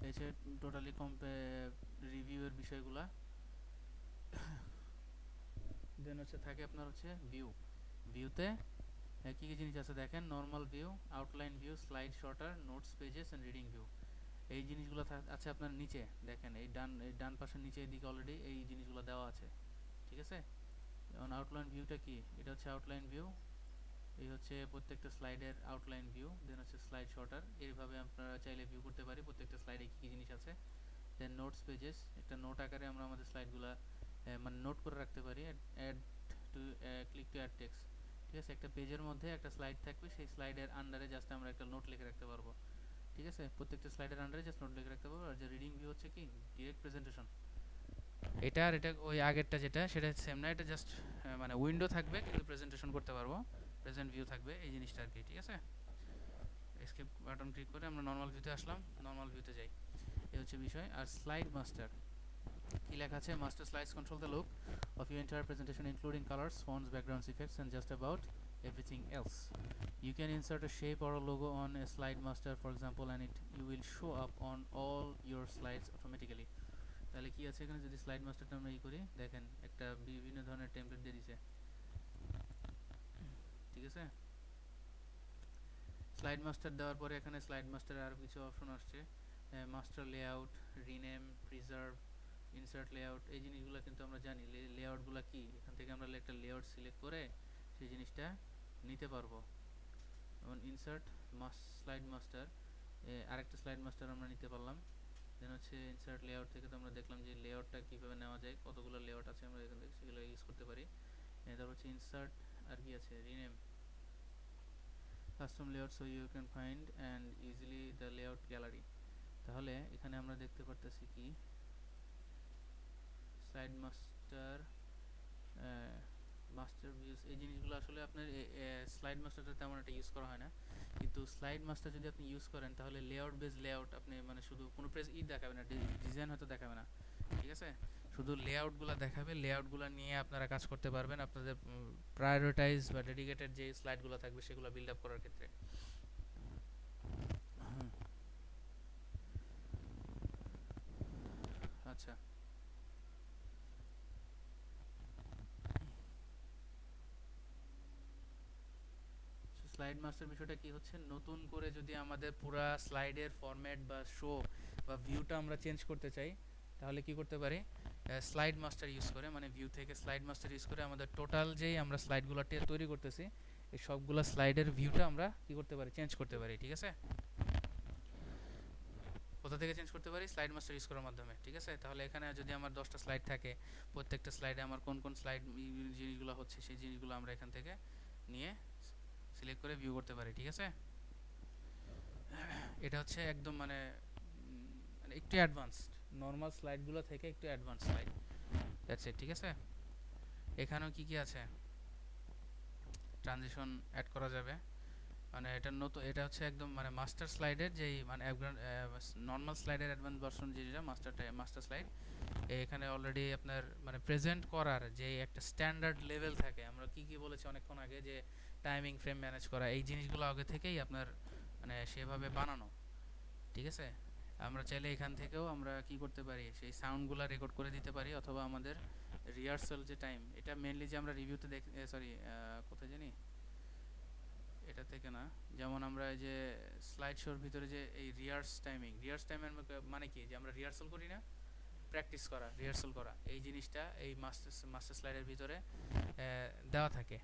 A: এই যে টোটালি রিভিউয়ের বিষয়গুলা। দেন হচ্ছে থাকে আপনার হচ্ছে ভিউতে কী কী জিনিস আছে দেখেন, normal view, outline view, slide sorter, notes pages and reading view. এই জিনিসগুলো আছে আপনার নিচে দেখেন, এই ডান পাশের নিচে এদিকে অলরেডি এই জিনিসগুলো দেওয়া আছে, ঠিক আছে। যেমন আউটলাইন ভিউটা কি, এটা হচ্ছে আউটলাইন ভিউ, এই হচ্ছে প্রত্যেকটা স্লাইডের আউটলাইন ভিউ। দেন হচ্ছে স্লাইড শর্টার, এইভাবে আপনারা চাইলে ভিউ করতে পারি প্রত্যেকটা স্লাইডে কী কী জিনিস আছে। দেন নোটস পেজেস, একটা নোট আকারে আমরা আমাদের স্লাইডগুলো মানে নোট করে রাখতে পারি। Add to click to add text, ঠিক আছে, একটা পেজের মধ্যে একটা স্লাইড থাকবে, সেই স্লাইডের আন্ডারে জাস্ট আমরা একটা নোট লিখে রাখতে পারবো, ঠিক আছে, প্রত্যেকটা স্লাইডের আন্ডারে জাস্ট নোট লিখে রাখতে পারবো। আর যে রিডিং ভিউ হচ্ছে কি ডিরেক্ট প্রেজেন্টেশন, এটা আর এটা ওই আগেরটা যেটা সেটা সেম না, এটা জাস্ট মানে উইন্ডো থাকবে কিন্তু প্রেজেন্টেশন করতে পারবো, প্রেজেন্ট ভিউ থাকবে, এই জিনিসটা আর কি, ঠিক আছে। এসকেপ বাটন ক্লিক করে আমরা নর্মাল ভিউতে আসলাম, নর্মাল ভিউতে যাই, এই হচ্ছে বিষয়। আর স্লাইড মাস্টার কি লেখা আছে, master slides control the look of your entire presentation including colors, fonts, backgrounds, effects and just about everything else. You can insert a shape or a logo on a slide master for example and you will show up on all your slides automatically. তাহলে কি আছে এখানে, যদি slide মাস্টারটা আমরা করি, দেখেন একটা বিভিন্ন ধরনের টেমপ্লেট দিয়ে দিয়েছে, ঠিক আছে। স্লাইড মাস্টার দেওয়ার পরে এখানে স্লাইড মাস্টারে আরও কিছু অপশন আসছে, master layout, rename, preserve, insert layout, এই জিনিসগুলো কিন্তু আমরা জানি লেআউটগুলো কি, এখান থেকে আমরা একটা লেআউট সিলেক্ট করে সেই জিনিসটা নিতে পারবো। যেমন ইনসার্ট স্লাইড মাস্টার, আরেকটা স্লাইড মাস্টার আমরা নিতে পারলাম। দেন হচ্ছে ইনসার্ট লেআউট থেকে তো আমরা দেখলাম যে লেআউটটা কীভাবে নেওয়া যায়, কতগুলো লেআউট আছে আমরা এখান থেকে সেগুলো ইউজ করতে পারি। তারপর হচ্ছে ইনসার্ট, আর কি আছে, rename, custom layout so you can find and easily the layout gallery. তাহলে এখানে আমরা দেখতে পারতেছি কি স্লাইড মাস্টার, মাস্টার ভিউজ, এই জিনিসগুলো আসলে আপনার স্লাইড মাস্টারটা তেমন একটা ইউজ করা হয় না, কিন্তু স্লাইড মাস্টার যদি আপনি ইউজ করেন তাহলে লেআউট বেস লেআউট আপনি মানে শুধু কোনো দেখাবে না, ডিজাইন হয়তো দেখাবে না, ঠিক আছে, শুধু লেআউটগুলো দেখাবে, লেআউটগুলো নিয়ে আপনারা কাজ করতে পারবেন আপনাদের প্রায়োরিটাইজ বা ডেডিকেটেড যে স্লাইডগুলো থাকবে সেগুলো বিল্ড আপ করার ক্ষেত্রে। আচ্ছা, স্লাইড মাস্টার বিষয়টা কি হচ্ছে, নতুন করে যদি আমাদের পুরা স্লাইডের ফরম্যাট বা শো বা ভিউটা আমরা চেঞ্জ করতে চাই তাহলে কি করতে পারি, স্লাইড মাস্টার ইউজ করে, মানে ভিউ থেকে স্লাইড মাস্টার ইউজ করে আমাদের টোটাল যেই আমরা স্লাইডগুলো তৈরি করতেছি এই সবগুলো স্লাইডের ভিউটা আমরা কি করতে পারি, চেঞ্জ করতে পারি, ঠিক আছে। কোথা থেকে চেঞ্জ করতে পারি, স্লাইড মাস্টার ইউজ করার মাধ্যমে, ঠিক আছে। তাহলে এখানে যদি আমার 10টা স্লাইড থাকে, প্রত্যেকটা স্লাইডে আমার কোন কোন স্লাইড জিনিসগুলো হচ্ছে সেই জিনিসগুলো আমরা এখান থেকে নিয়ে সিলেক্ট করে ভিউ করতে পারি, ঠিক আছে। এটা হচ্ছে একদম মানে একটু অ্যাডভান্সড, নর্মাল স্লাইডগুলো থেকে একটু অ্যাডভান্স স্লাইড, দ্যাটস ইট, ঠিক আছে। এখানেও কি কি আছে, ট্রানজিশন অ্যাড করা যাবে, মানে এটা নতুন, এটা হচ্ছে একদম মানে মাস্টার স্লাইডের যেই মানে নর্মাল স্লাইডের অ্যাডভান্স ভার্সন যেটা মাস্টার স্লাইড, এখানে অলরেডি আপনার মানে প্রেজেন্ট করার যে একটা স্ট্যান্ডার্ড লেভেল থাকে, আমরা কি কি বলেছি অনেকক্ষণ আগে যে টাইমিং ফ্রেম ম্যানেজ করা, এই জিনিসগুলো আগে থেকেই আপনার মানে সেভাবে বানানো, ঠিক আছে। আমরা চাইলে এখান থেকেও আমরা কি করতে পারি, সেই সাউন্ডগুলো রেকর্ড করে দিতে পারি, অথবা আমাদের রিহার্সাল যে টাইম, এটা মেনলি যে আমরা রিভিউতে সরি কোথায় জানি এটা থেকে না, যেমন আমরা যে স্লাইড শোর ভিতরে যে এই রিহার্স টাইমের মানে কি, যে আমরা রিহার্সাল করি না, প্র্যাকটিস করা, রিহার্সাল করা, এই জিনিসটা এই মাস্টার স্লাইডের ভিতরে দেওয়া থাকে,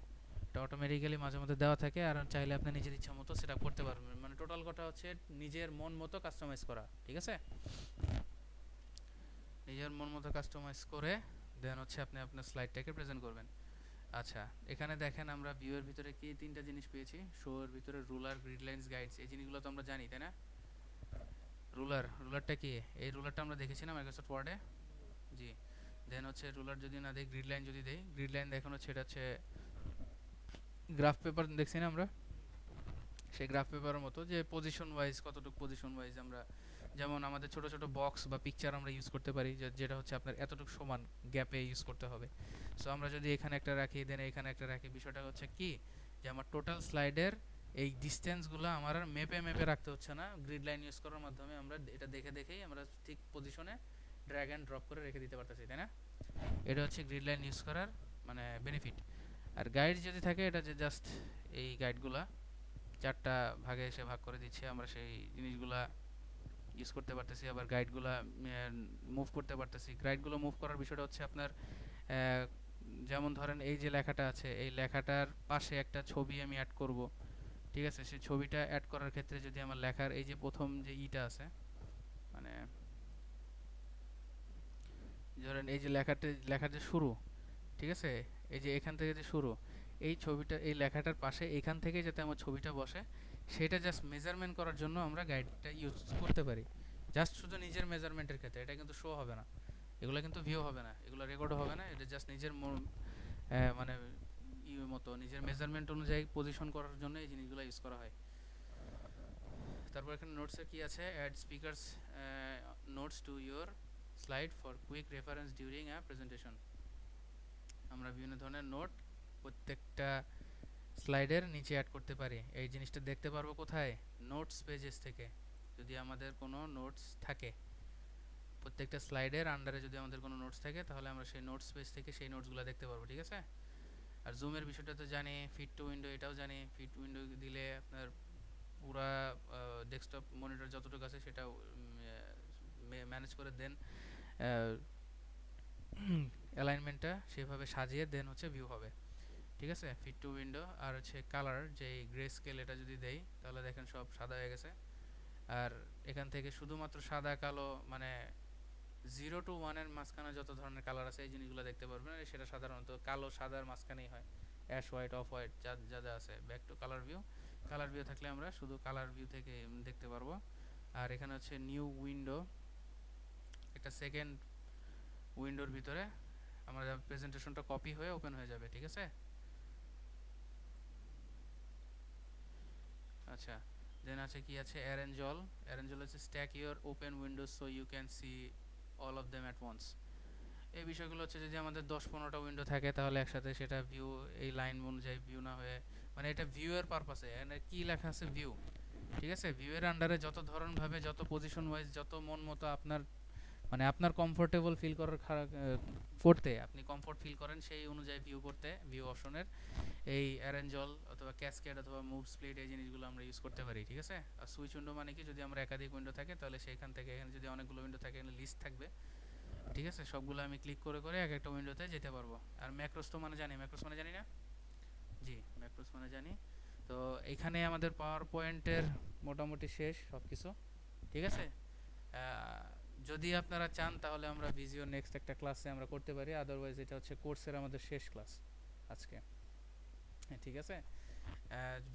A: এটা অটোমেটিক্যালি মাঝে মধ্যে দেওয়া থাকে, আর চাইলে আপনি নিজের ইচ্ছা মতো সেট আপ করতে পারবেন, মানে টোটাল কথা হচ্ছে নিজের মন মতো কাস্টমাইজ করা, ঠিক আছে। নিজের মন মতো কাস্টমাইজ করে দেন হচ্ছে আপনি আপনার স্লাইডটাকে প্রেজেন্ট করবেন। আচ্ছা, এখানে দেখেন আমরা ভিউয়ের ভিতরে কি তিনটা জিনিস পেয়েছি, শো এর ভিতরে রুলার, গ্রিড লাইনস, গাইডস, এই জিনিসগুলো তো আমরা জানি তাই না। রুলারটা কি, এই রুলারটা আমরা দেখেছি না মাইক্রোসফট ওয়ার্ডে, জি। দেন হচ্ছে রুলার যদি না দেই, গ্রিড লাইন যদি দেই, গ্রিড লাইন দেখানো হচ্ছে এটা হচ্ছে গ্রাফ পেপার দেখছি না আমরা, সেই গ্রাফ পেপারের মতো যে পজিশন ওয়াইজ কতটুকু পজিশন ওয়াইজ আমরা, যেমন আমাদের ছোট ছোট বক্স বা পিকচার আমরা ইউজ করতে পারি, যেটা হচ্ছে আপনার এতটুকু সমান গ্যাপে ইউজ করতে হবে। সো আমরা যদি এখানে একটা রাখি, দেন এখানে একটা রাখি, বিষয়টা হচ্ছে কি যে আমার টোটাল স্লাইডের এই ডিস্টেন্সগুলো আমার আর মেপে রাখতে হচ্ছে না, গ্রিড লাইন ইউজ করার মাধ্যমে আমরা এটা দেখেই আমরা ঠিক পজিশনে ড্র্যাগ অ্যান্ড ড্রপ করে রেখে দিতে পারতেছি, তাই না। এটা হচ্ছে গ্রিড লাইন ইউজ করার মানে বেনিফিট। আর গাইড যদি থাকে, এটা যে জাস্ট এই গাইডগুলা 4টা ভাগে এসে ভাগ করে দিচ্ছে, আমরা সেই জিনিসগুলা ইউজ করতে পারতেছি, আবার গাইডগুলা মুভ করতে পারতেছি। গাইডগুলো মুভ করার বিষয়টা হচ্ছে আপনার যেমন ধরেন এই যে লেখাটা আছে, এই লেখাটার পাশে একটা ছবি আমি অ্যাড করব, ঠিক আছে। সেই ছবিটা অ্যাড করার ক্ষেত্রে যদি আমার লেখার এই যে প্রথম যে ইটা আছে, মানে ধরেন এই যে লেখার যে শুরু, ঠিক আছে, এই যে এখান থেকে যে শুরু, এই ছবিটা এই লেখাটার পাশে এখান থেকে যাতে আমার ছবিটা বসে, সেটা জাস্ট মেজারমেন্ট করার জন্য আমরা গাইডটা ইউজ করতে পারি। জাস্ট শুধু নিজের মেজারমেন্টের ক্ষেত্রে, এটা কিন্তু শো হবে না, এগুলো কিন্তু ভিউ হবে না, এগুলো রেকর্ডও হবে না, এটা জাস্ট নিজের মানে মতো নিজের মেজারমেন্ট অনুযায়ী পজিশন করার জন্য এই জিনিসগুলো ইউজ করা হয়। তারপর এখানে নোটসে কি আছে, add speakers notes to your slide for quick reference during a presentation. আমরা বিভিন্ন ধরনের নোট প্রত্যেকটা স্লাইডের নিচে অ্যাড করতে পারি। এই জিনিসটা দেখতে পারবো কোথায়, নোটস পেজেস থেকে। যদি আমাদের কোনো নোটস থাকে, প্রত্যেকটা স্লাইডের আন্ডারে যদি আমাদের কোনো নোটস থাকে, তাহলে আমরা সেই নোটস পেজ থেকে সেই নোটসগুলো দেখতে পারবো, ঠিক আছে। আর জুমের বিষয়টা তো জানি, ফিট টু উইন্ডো এটাও জানি। ফিট উইন্ডো দিলে আপনার পুরা ডেস্কটপ মনিটর যতটুকু আছে সেটা ম্যানেজ করে দেন অ্যালাইনমেন্টটা সেভাবে সাজিয়ে দেন হচ্ছে ভিউ হবে, ঠিক আছে। Fit two window. আর হচ্ছে কালার, যে গ্রে স্কেল, এটা যদি দেই তাহলে দেখেন সব সাদা হয়ে গেছে। আর এখান থেকে শুধুমাত্র সাদা কালো, মানে 0 to 1 এর মাঝখানে যত ধরনের কালার আছে এই জিনিসগুলো দেখতে পারবেন। সেটা সাধারণত কালো সাদার মাঝখানেই হয়, অ্যাশ হোয়াইট, অফ হোয়াইট, যা যা যা আছে। Back to colour view, colour view থাকলে আমরা শুধু কালার ভিউ থেকে দেখতে পারবো। আর এখানে হচ্ছে নিউ উইন্ডো, একটা সেকেন্ড উইন্ডোর ভিতরে আমাদের প্রেজেন্টেশনটা কপি হয়ে ওপেন হয়ে যাবে, ঠিক আছে। আচ্ছা, দেন আছে কি আছে, অ্যারেঞ্জ অল। অ্যারেঞ্জ অল হচ্ছে stack your open windows so you can see all of them at once. এই বিষয়গুলো হচ্ছে যদি আমাদের 10-15টা উইন্ডো থাকে তাহলে একসাথে সেটা ভিউ এই লাইন অনুযায়ী ভিউ না হয়ে, মানে এটা ভিউ এর পারপাসে। এখানে কি লেখা আছে, ভিউ, ঠিক আছে। ভিউ এর আন্ডারে যত ধরনভাবে, যত পজিশন ওয়াইজ, যত মন মতো আপনার, মানে আপনার কমফোর্টেবল ফিল করার করতে, আপনি কমফোর্ট ফিল করেন সেই অনুযায়ী ভিউ করতে, ভিউ অপশনের এই অ্যারেঞ্জ অল অথবা ক্যাসকেড অথবা মুভ স্প্লিট এই জিনিসগুলো আমরা ইউজ করতে পারি, ঠিক আছে। আর সুইচ উইন্ডো মানে কি, যদি আমরা একাধিক উইন্ডো থাকে তাহলে সেইখান থেকে, এখানে যদি অনেকগুলো উইন্ডো থাকে এখানে লিস্ট থাকবে, ঠিক আছে। সবগুলো আমি ক্লিক করে করে এক একটা উইন্ডোতে যেতে পারবো। আর ম্যাক্রোস তো মানে জানি, ম্যাক্রোস মানে জানি না, জি ম্যাক্রোস মানে জানি। তো এইখানে আমাদের পাওয়ার পয়েন্টের মোটামুটি শেষ সব কিছু, ঠিক আছে। যদি আপনারা চান তাহলে আমরা ভিজিও নেক্সট একটা ক্লাসে আমরা করতে পারি, আদারওয়াইজ এটা হচ্ছে কোর্সের আমাদের শেষ ক্লাস আজকে, হ্যাঁ ঠিক আছে।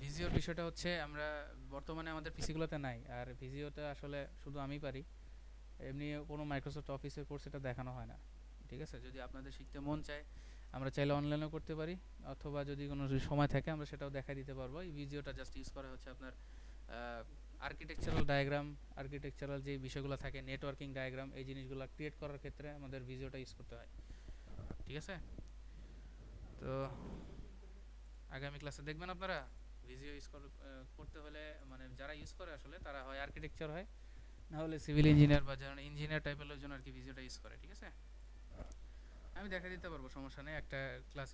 A: ভিজিওর বিষয়টা হচ্ছে আমরা বর্তমানে আমাদের পিসিগুলোতে নাই, আর ভিজিওটা আসলে শুধু আমি পারি, এমনি কোনো মাইক্রোসফট অফিসের কোর্স এটা দেখানো হয় না, ঠিক আছে। যদি আপনাদের শিখতে মন চায় আমরা চাইলে অনলাইনেও করতে পারি, অথবা যদি কোনো সময় থাকে আমরা সেটাও দেখা দিতে পারবো। এই ভিডিওটা জাস্ট ইউজ করা হচ্ছে আপনার আর্কিটেকচারাল ডায়াগ্রাম, আর্কিটেকচারাল যে বিষয়গুলো থাকে, নেটওয়ার্কিং ডায়াগ্রাম, এই জিনিসগুলো ক্রিয়েট করার ক্ষেত্রে আমাদের ভিডিওটা ইউজ করতে হয়, ঠিক আছে। তো আগামী ক্লাসে দেখবেন আপনারা ভিডিও ইউজ করতে হলে, মানে যারা ইউজ করে আসলে তারা হয় আর্কিটেকচার হয়, না হলে সিভিল ইঞ্জিনিয়ার বা যারা ইঞ্জিনিয়ার টাইপের লোকজন আর কি ভিডিওটা ইউজ করে, ঠিক আছে। আমি দেখা দিতে পারবো, সমস্যা নেই, একটা ক্লাস